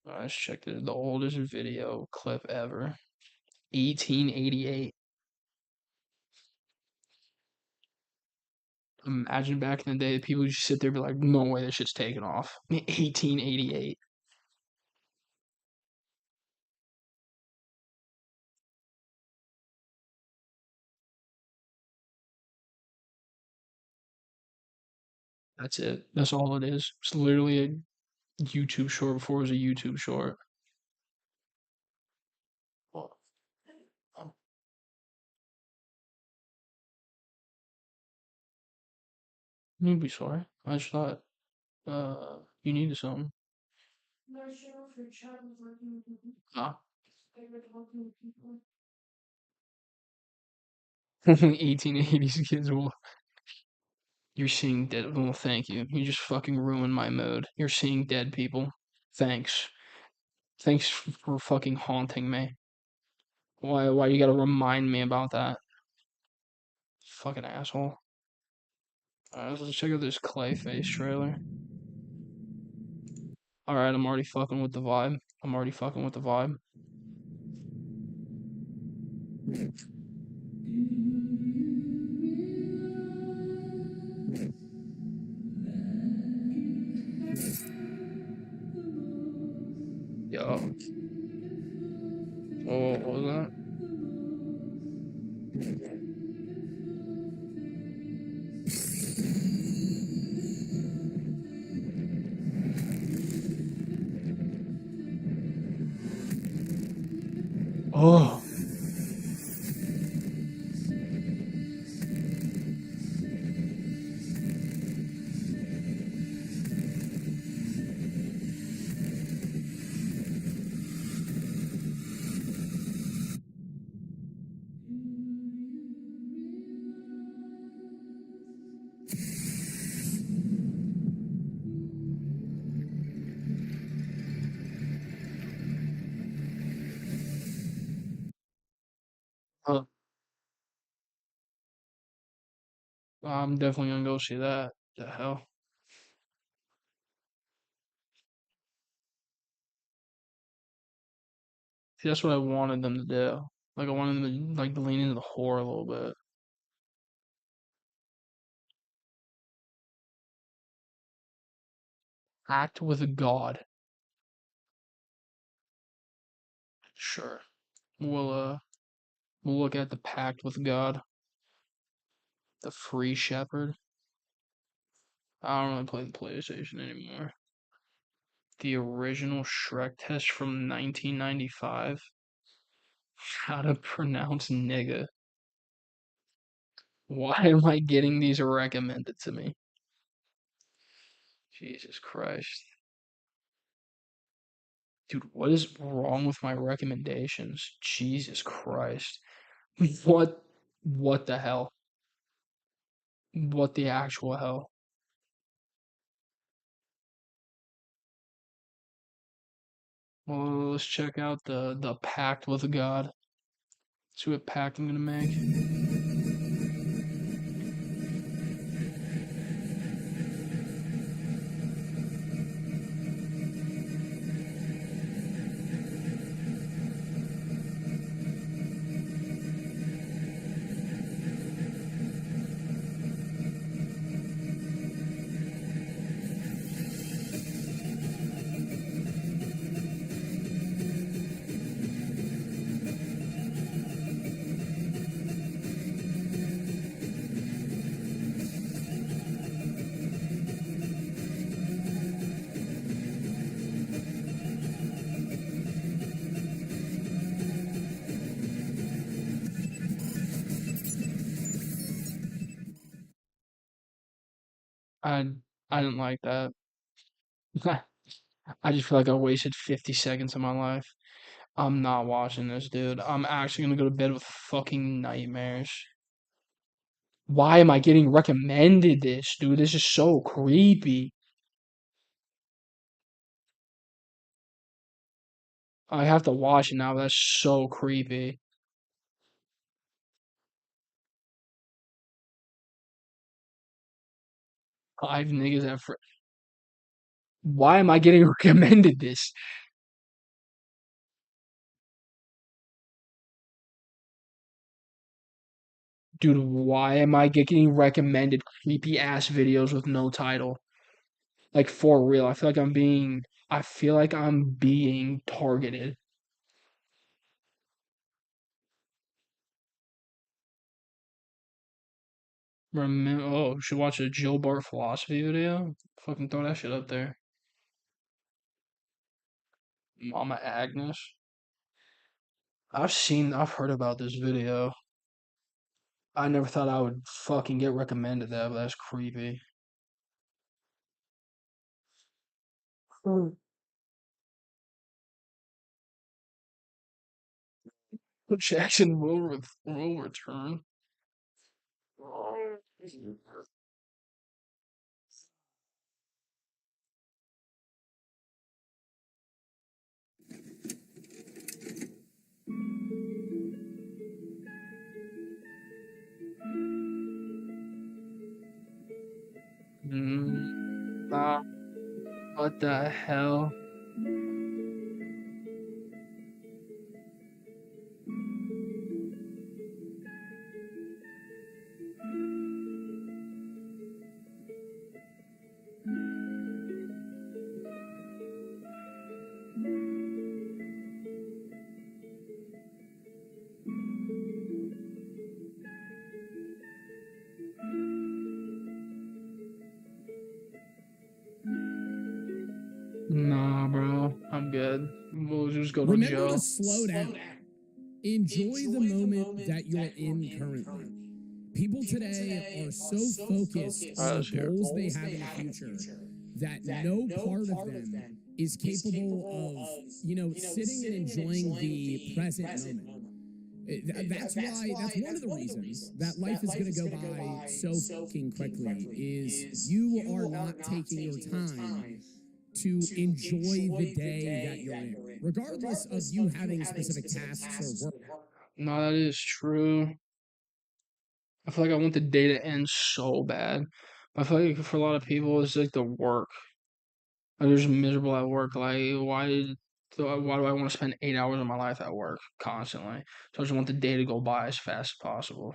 Let's check the oldest video clip ever. 1888. Imagine back in the day, people just sit there and be like, no way this shit's taken off. 1888. That's it. That's all it is. It's literally a YouTube short before it was a YouTube short. Well, you'd be sorry. I just thought you needed something. Huh? 1880s kids will. You're seeing dead. Well, thank you. You just fucking ruined my mood. You're seeing dead people. Thanks. Thanks for fucking haunting me. Why you gotta remind me about that? Fucking asshole. Alright, let's check out this Clayface trailer. Alright, I'm already fucking with the vibe. I'm already fucking with the vibe. Yo. Oh, what was that? Oh. Huh. I'm definitely gonna go see that. The hell? See, that's what I wanted them to do. Like I wanted them to like lean into the horror a little bit. Act with God. Sure. We'll look at the pact with God. The free shepherd. I don't really play the PlayStation anymore. The original Shrek test from 1995. How to pronounce nigga. Why am I getting these recommended to me? Jesus Christ. Dude, what is wrong with my recommendations? Jesus Christ. What the hell? What the actual hell? Well, let's check out the pact with God. See what pact I'm gonna make. I I didn't like that. I just feel like I wasted 50 seconds of my life. I'm not watching this, dude. I'm actually gonna go to bed with fucking nightmares. Why am I getting recommended this, dude? This is so creepy. I have to watch it now. That's so creepy. Five niggas at fr Why am I getting recommended this? Dude, why am I getting recommended creepy ass videos with no title? Like for real. I feel like I'm being targeted. Remember, oh, should watch a Jill Bart philosophy video? Fucking throw that shit up there. Mama Agnes. I've heard about this video. I never thought I would fucking get recommended that, but that's creepy. Hmm. Jackson will return. What the hell? Nah, bro. I'm good. We'll just go to Remember Joe. to slow down. Enjoy the moment that you're in currently. People today are so focused on the goals they have in the future that no part of them is capable of, sitting and enjoying the present moment. That's one of the reasons that life is going to go by so fucking quickly is you are not taking your time to enjoy the day that you're in, regardless of you having specific tasks or work. No, that is true. I feel like I want the day to end so bad. I feel like for a lot of people, it's like the work. Like they're just miserable at work. Like, why? So why do I want to spend 8 hours of my life at work constantly? So I just want the day to go by as fast as possible.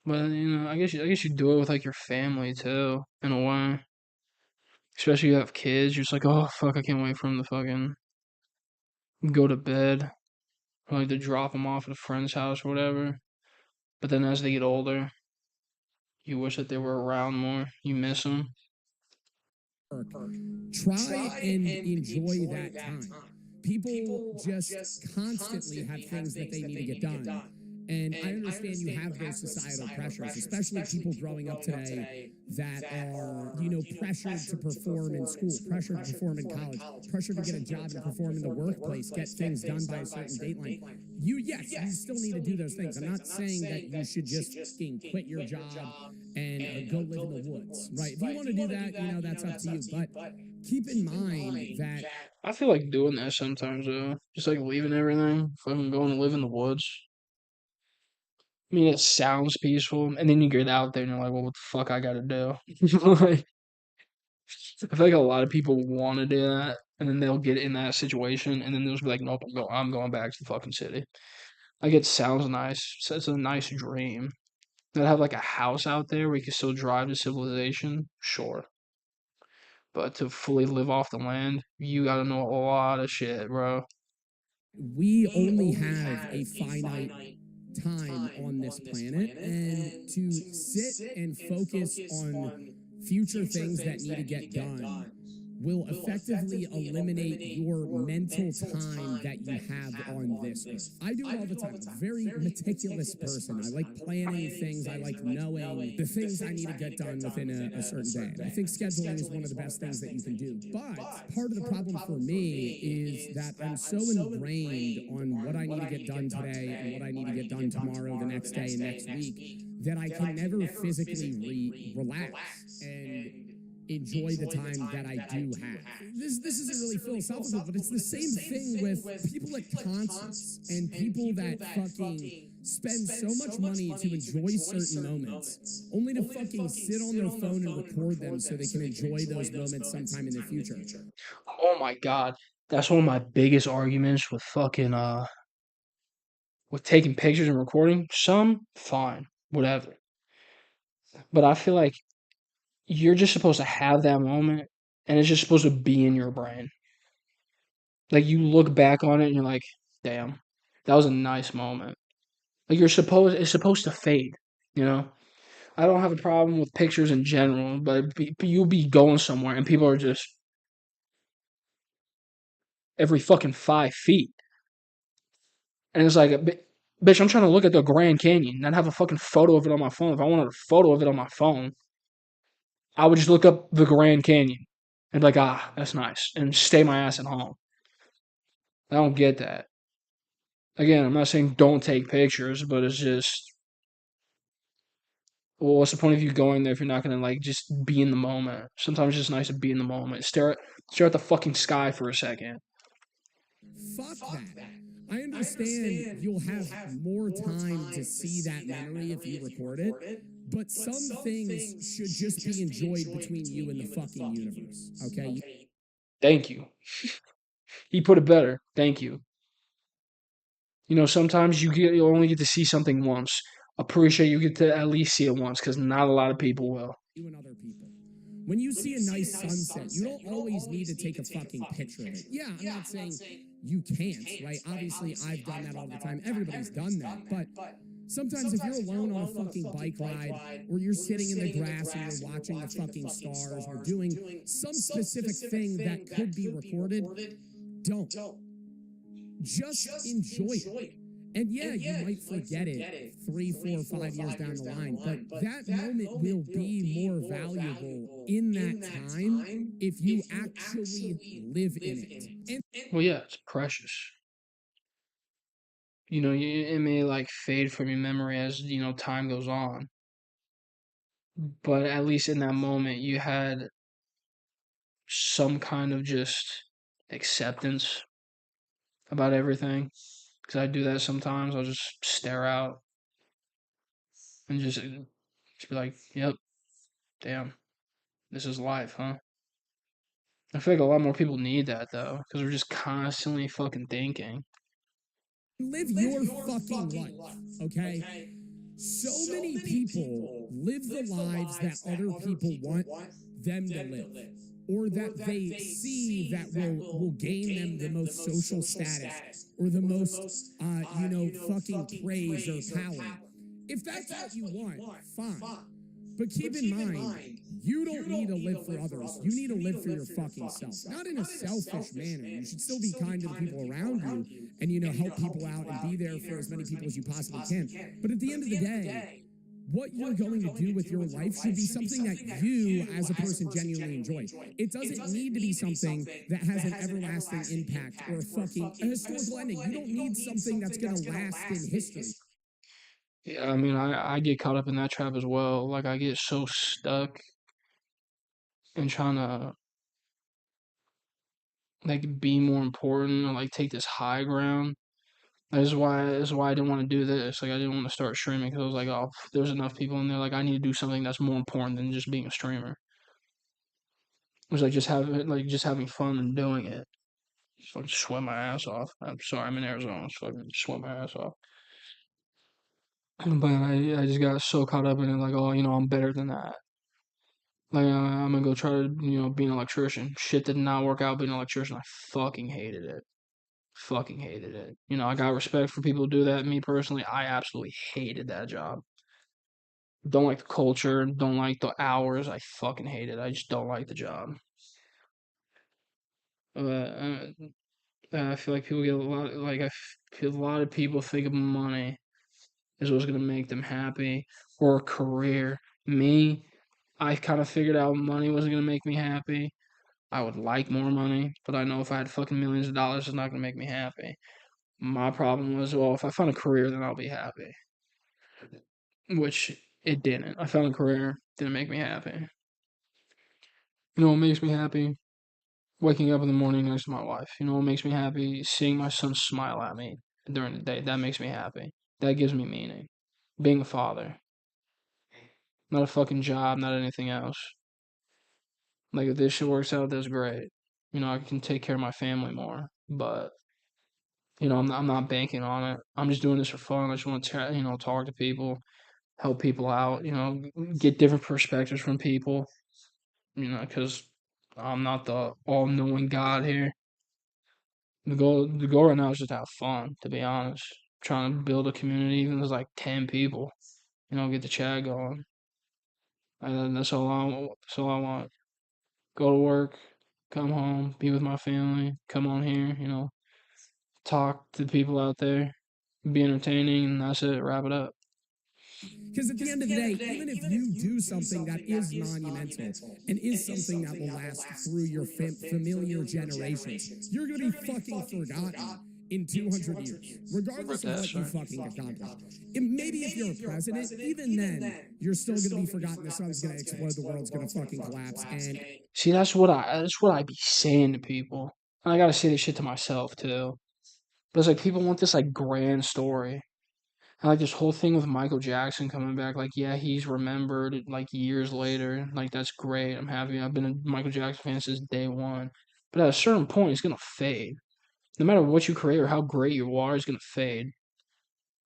But I guess you do it with like your family too, in a way. Especially if you have kids, you're just like, oh fuck, I can't wait for them to fucking go to bed, or like to drop them off at a friend's house or whatever. But then as they get older, you wish that they were around more. You miss them. Try and enjoy that time. People just constantly have things that they need to get done. And I understand you have those societal pressures, especially people growing up today that are, pressured to perform in school, pressured to perform in college, pressured to get a job and perform in the workplace, get things done by a certain dateline. Yes, you still need to do those things. I'm not saying that you should just quit your job and go live in the woods, right? If you want to do that, that's up to you. But keep in mind that I feel like doing that sometimes though. Just like leaving everything, fucking going to live in the woods. I mean, it sounds peaceful, and then you get out there and you're like, well, what the fuck I gotta do? Like, I feel like a lot of people want to do that, and then they'll get in that situation, and then they'll just be like, nope, I'm going back to the fucking city. Like, it sounds nice. It's a nice dream. To have like a house out there where you can still drive to civilization, sure. But to fully live off the land, you gotta know a lot of shit, bro. we only have a finite time on this planet, and to sit and focus on future things that need to get done will effectively eliminate your mental time that you have on this earth. I do it all the time. I'm a very meticulous person. I like planning things. I like knowing the things I need to get done within a certain day. And I think scheduling is one of the best things that you can do. But part of the problem for me is that I'm so ingrained on what I need to get done today and what I need to get done tomorrow, the next day, and next week that I can never physically relax and enjoy the time that I do have. This isn't really philosophical, but it's the same thing with people at concerts and people that fucking spend so much money to enjoy certain moments, only to fucking sit on their phone and record them so they can enjoy those moments sometime in the future. Oh my god, that's one of my biggest arguments with fucking with taking pictures and recording. Some fine, whatever. But I feel like you're just supposed to have that moment, and it's just supposed to be in your brain. Like you look back on it and you're like, damn, that was a nice moment. Like it's supposed to fade, you know? I don't have a problem with pictures in general, but you'll be going somewhere and people are just every fucking 5 feet. And it's like, bitch, I'm trying to look at the Grand Canyon, not have a fucking photo of it on my phone. If I wanted a photo of it on my phone, I would just look up the Grand Canyon and be like, ah, that's nice, and stay my ass at home. I don't get that. Again, I'm not saying don't take pictures, but it's just, well, what's the point of you going there if you're not gonna like just be in the moment? Sometimes it's just nice to be in the moment. Stare at the fucking sky for a second. Fuck that. I understand you'll have more time to see that memory if you record it, but some things should just be enjoyed between you and the fucking universe, okay? Thank you. He put it better. Thank you. Sometimes you only get to see something once. Appreciate you get to at least see it once, because not a lot of people will. You and other people. When you see a nice sunset, you don't always need to take a fucking picture of it. Yeah, I'm not saying you can't, right? Obviously, I've done that all the time. Everybody's done that. But sometimes if you're alone on a fucking bike ride, or you're sitting in the grass and you're watching the fucking stars, or doing some specific thing that could be recorded, don't. Just enjoy it. And yeah, you might forget it 3, 4, 5 years down the line, but that moment will be more valuable in that time if you actually live in it. Well, yeah, it's precious. It may like fade from your memory as time goes on, but at least in that moment you had some kind of just acceptance about everything. Because I do that sometimes. I'll just stare out and just be like, yep, damn, this is life, huh? I feel like a lot more people need that though, because we're just constantly fucking thinking. Live your fucking life, okay? So many people live the lives that other people want them to live, or that they see that will gain them the most social status or the most, fucking praise or power. If that's what you want, fine. But keep in mind, you don't need to live for others. You need to live for your fucking self. Not in a selfish manner. You should still be kind to the people around you and, help people out and be there for as many people as you possibly can. But at the end of the day, what you're going to do with your life should be something that you, as a person, genuinely enjoy. It doesn't need to be something that has an everlasting impact or a historical ending. You don't need something that's going to last in history. Yeah, I mean, I get caught up in that trap as well. Like, I get so stuck in trying to, like, be more important or, like, take this high ground. That's why I didn't want to do this. Like, I didn't want to start streaming because I was like, oh, there's enough people in there. Like, I need to do something that's more important than just being a streamer. It was like just having fun and doing it. Just fucking sweat my ass off. I'm sorry, I'm in Arizona. Just fucking sweat my ass off. But I just got so caught up in it, like, oh, I'm better than that. Like, I'm gonna go try to, be an electrician. Shit did not work out being an electrician. I fucking hated it. Fucking hated it. I got respect for people who do that. Me personally, I absolutely hated that job. Don't like the culture. Don't like the hours. I fucking hate it. I just don't like the job. I feel like people get a lot. Like I feel a lot of people think of money is what's gonna make them happy, or a career. Me, I kind of figured out money wasn't gonna make me happy. I would like more money, but I know if I had fucking millions of dollars, it's not gonna make me happy. My problem was, well, if I find a career, then I'll be happy. Which it didn't. I found a career, didn't make me happy. What makes me happy? Waking up in the morning next to my wife. What makes me happy? Seeing my son smile at me during the day. That makes me happy. That gives me meaning. Being a father. Not a fucking job, not anything else. Like, if this shit works out, that's great. I can take care of my family more. But, I'm not banking on it. I'm just doing this for fun. I just want to, talk to people, help people out, get different perspectives from people, because I'm not the all-knowing God here. The goal right now is just to have fun, to be honest. Trying to build a community, even if there's like 10 people, get the chat going. And that's all I want. Go to work, come home, be with my family, come on here, talk to the people out there, be entertaining, and that's it, wrap it up. Because at the end of the day, even if you do something that is monumental and is something that will last through your familiar generations, you're going to be fucking forgotten in 200 years, regardless of what you fucking accomplished. Maybe if you're a president, even then, you're still going to be forgotten. The sun's going to explode, the world's going to fucking collapse. And see, that's what I be saying to people. And I gotta say this shit to myself too. But it's like people want this like grand story. And like this whole thing with Michael Jackson coming back, like, yeah, he's remembered like years later. Like, that's great. I'm happy. I've been a Michael Jackson fan since day one. But at a certain point, it's gonna fade. No matter what you create or how great you are, it's gonna fade.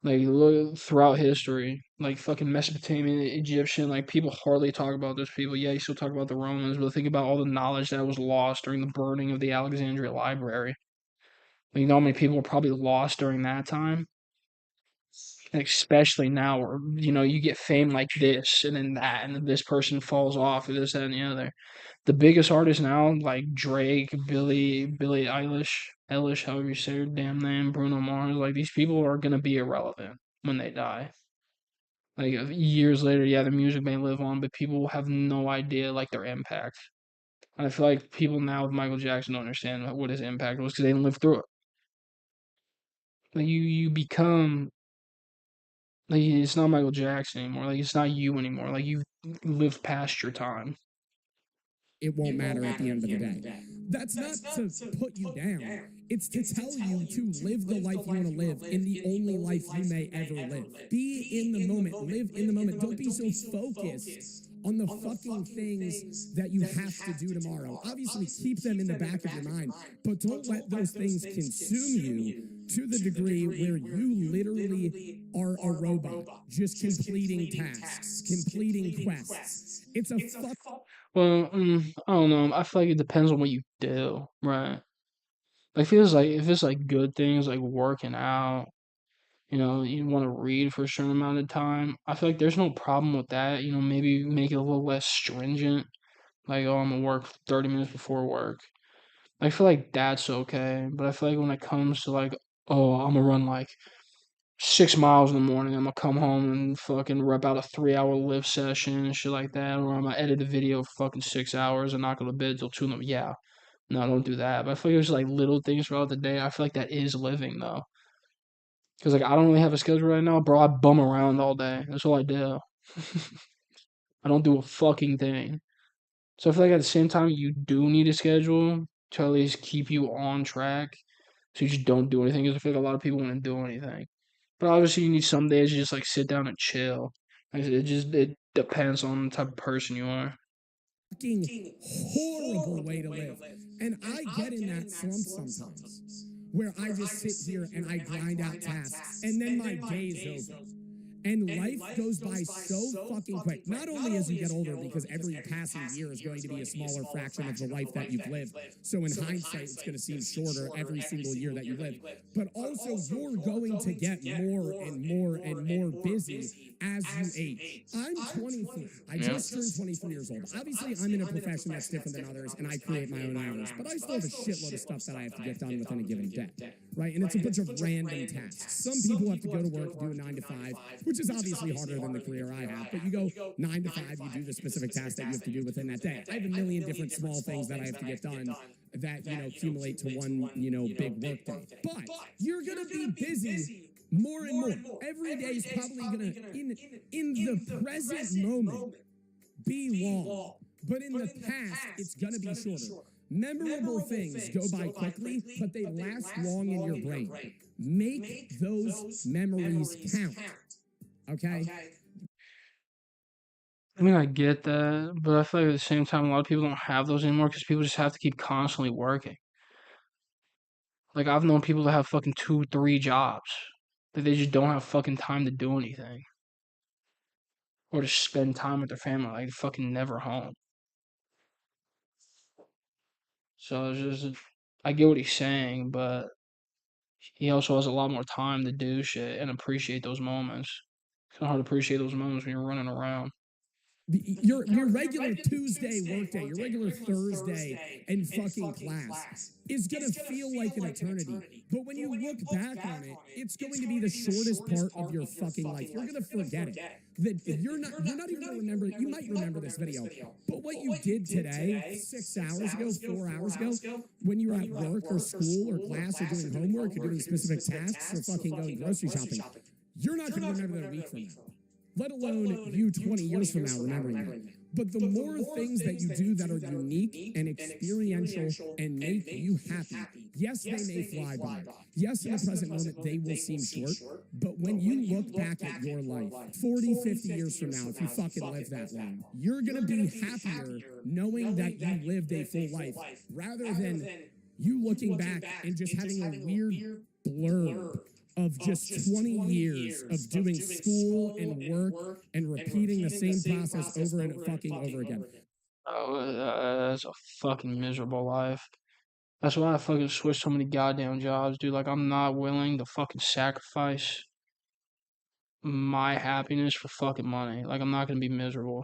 Like, look throughout history, like fucking Mesopotamian, Egyptian, like people hardly talk about those people. Yeah, you still talk about the Romans, but think about all the knowledge that was lost during the burning of the Alexandria Library. Like, you know how many people were probably lost during that time? And especially now where, you get fame like this and then that, and then this person falls off, or this, that, and the other. The biggest artists now, like Drake, Billie Eilish, however you say her damn name, Bruno Mars, like these people are gonna be irrelevant when they die. Like years later, yeah, their music may live on, but people will have no idea like their impact. And I feel like people now with Michael Jackson don't understand what his impact was because they didn't live through it. Like you become like it's not Michael Jackson anymore. Like it's not you anymore. Like you've lived past your time. It won't matter at the end of the day. That's not to put you down. It's to tell you to live the life you want to live in the only life you may ever live. Be in the moment. Live in the moment. Don't be so focused on the fucking things that you have to do tomorrow. Obviously, keep them in the back of your mind, but don't let those things consume you to the degree where you literally are a robot, just completing tasks, completing quests. It's a fuck. Well, I don't know. I feel like it depends on what you do, right? Like, feels like if it's like good things like working out, you want to read for a certain amount of time. I feel like there's no problem with that. Maybe make it a little less stringent. Like, oh, I'm gonna work 30 minutes before work. I feel like that's okay. But I feel like when it comes to like, oh, I'm gonna run like 6 miles in the morning, I'm gonna come home and fucking rep out a 3 hour lift session and shit like that, or I'm gonna edit a video for fucking 6 hours and not go to bed till 2 in the yeah. No, don't do that. But I feel like there's like little things throughout the day. I feel like that is living though. Cause like I don't really have a schedule right now, bro. I bum around all day. That's all I do. I don't do a fucking thing. So I feel like at the same time, you do need a schedule to at least keep you on track. So you just don't do anything. Cause I feel like a lot of people want to do anything. But obviously, you need some days to just like sit down and chill. Like, it depends on the type of person you are. Fucking horrible way to live. And I get in that slump sometimes where I just sit here and I grind out tasks and then my day's over. And life goes by so fucking quick. Not only as you get older, because every passing year is going to be a smaller fraction of the life that you've lived. So in hindsight, it's going to seem shorter every single year that you live. But also, you're going to get more and more and more busy as you age. I'm 23. I just turned 23 years old. Obviously, I'm in a profession that's different than others, and I create my own hours. But I still have a shitload of stuff that I have to get done within a given day, right? And it's a bunch of random tasks. Some people have to go to work, do a 9 to 5, which is obviously harder than the career I have. But you go 9 to 5, you do the specific task that you have to do within that day. I have a million different small things that I have to get done that, accumulate to one, big work day. But you're going to be busy more and more. Every day is probably going to, in the present moment, be long. But in the past, it's going to be shorter. Memorable things go by quickly, but they last long in your brain. Make those memories count. Okay? I mean, I get that, but I feel like at the same time, a lot of people don't have those anymore because people just have to keep constantly working. Like, I've known people that have fucking 2, 3 jobs. That they just don't have fucking time to do anything. Or to spend time with their family. Like, they're fucking never home. So it's just, I get what he's saying, but he also has a lot more time to do shit and appreciate those moments. It's kind of hard to appreciate those moments when you're running around. Your regular Tuesday workday, your regular Thursday and fucking class is going to feel like an eternity. But when you look back on it, it's going to be the shortest part of your fucking life. You're going to forget it. That you're not even going to remember. You might remember this video, but what you did today, 6 hours ago, 4 hours ago, when you were at work or school or class or doing homework or doing specific tasks or fucking going grocery shopping, you're not going to remember that a week from now. Let alone you 20 years from now remembering it. But the more things that you do that are unique and experiential and make you happy, yes, they may fly by. Yes, in the present moment, they will seem short. But when you look back at your life, 40, 50 years from now, if you fucking live that long, you're going to be happier knowing that you lived a full life rather than you looking back and just having a weird blur of just 20 years of doing school and work and repeating the same process over and fucking over again. Oh, that's a fucking miserable life. That's why I fucking switched so many goddamn jobs, dude. Like, I'm not willing to fucking sacrifice my happiness for fucking money. Like, I'm not gonna be miserable.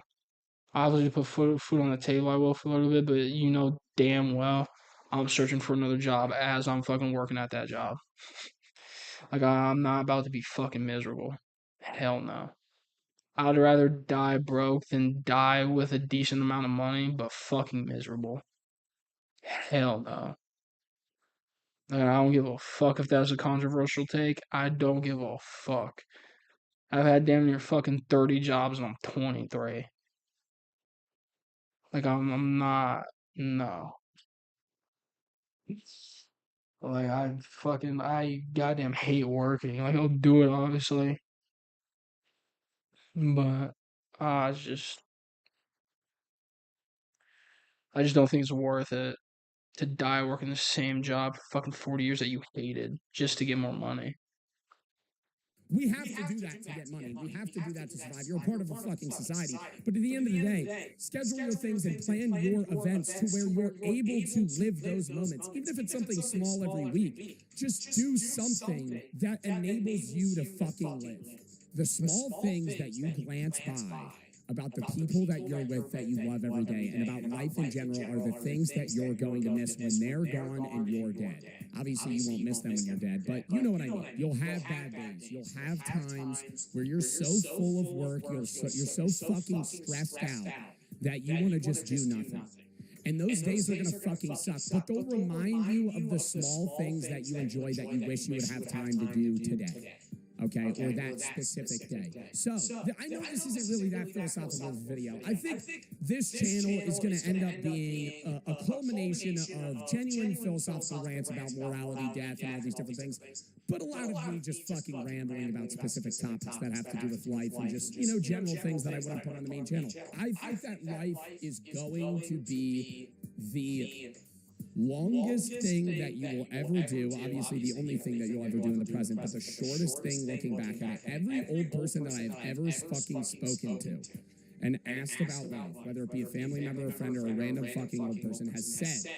Obviously, to put food on the table, I will for a little bit, but you know damn well I'm searching for another job as I'm fucking working at that job. Like, I'm not about to be fucking miserable. Hell no. I'd rather die broke than die with a decent amount of money, but fucking miserable. Hell no. Like, I don't give a fuck if that's a controversial take. I don't give a fuck. I've had damn near fucking 30 jobs and I'm 23. Like, I'm not, no. Like, I goddamn hate working. Like, I'll do it, obviously. But, it's just, I just don't think it's worth it to die working the same job for fucking 40 years that you hated just to get more money. We have to do that to get money. We have to do that to survive. You're a part of a fucking society. But at the end of the day, schedule your things and plan your events to where you're able to live those moments. Even if it's something small every week, just do something that enables you to fucking live. The small things that you glance by about the people that you're with that you love every day and about life in general are the things that you're going to miss when they're gone and you're dead. Obviously, you won't miss them when you're dead, but you know what I mean. You'll have bad days. You'll have times where you're so full of work, you're so fucking stressed out that you want to just do nothing. And those days are going to fucking suck, but they'll remind you of the small things that you enjoy that you wish you would have time to do today. Okay, or that specific day. So, I know this isn't really that philosophical video. I think this channel is going to end up being a culmination of genuine philosophical rants about morality, death, and all these different things. But a lot of me just fucking rambling about specific topics that have to do with life and just, you know, general things that I wouldn't put on the main channel. I think that life is going to be the longest thing that you will ever do, obviously the only thing that you'll ever do in the present, but the shortest thing looking back at it. Every old person that I have ever fucking spoken to and asked about life, whether it be a family member, a friend, or a random fucking old person, has said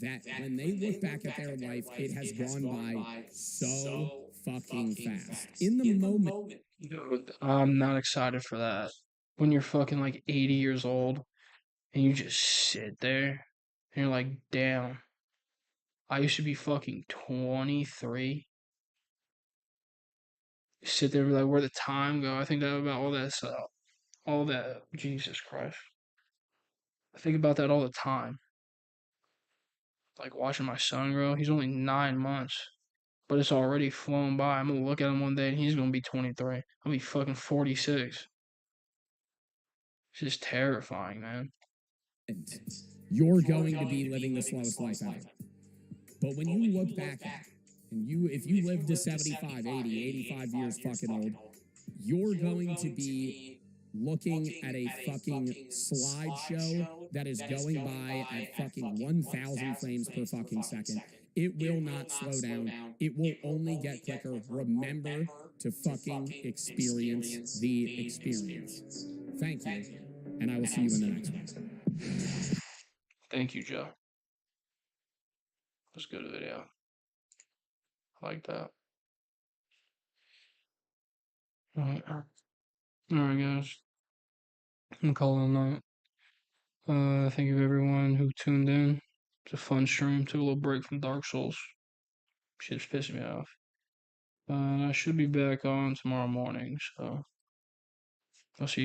that when they look back at their life, it has gone by so fucking fast. In the moment. Dude, I'm not excited for that. When you're fucking like 80 years old and you just sit there and you're like, damn, I used to be fucking 23. Sit there and be like, where'd the time go? I think that about all that, Jesus Christ. I think about that all the time. Like watching my son grow. He's only 9 months, but it's already flown by. I'm gonna look at him one day and he's gonna be 23. I'll be fucking 46. It's just terrifying, man. You're going to be living the slowest life ever. But when you look back at it, and if you live to 75, 80, 85 years fucking old, you're going to be looking at a fucking slideshow that is going by at fucking 1,000 frames per fucking second. It will not slow down. It will only get quicker. Remember to fucking experience the experience. Thank you, and I will see you in the next one. Thank you, Joe. That's a good video. I like that. Alright, guys. I'm calling it a night. Thank you everyone who tuned in. It's a fun stream. Took a little break from Dark Souls. Shit's pissing me off. I should be back on tomorrow morning, so I'll see you guys.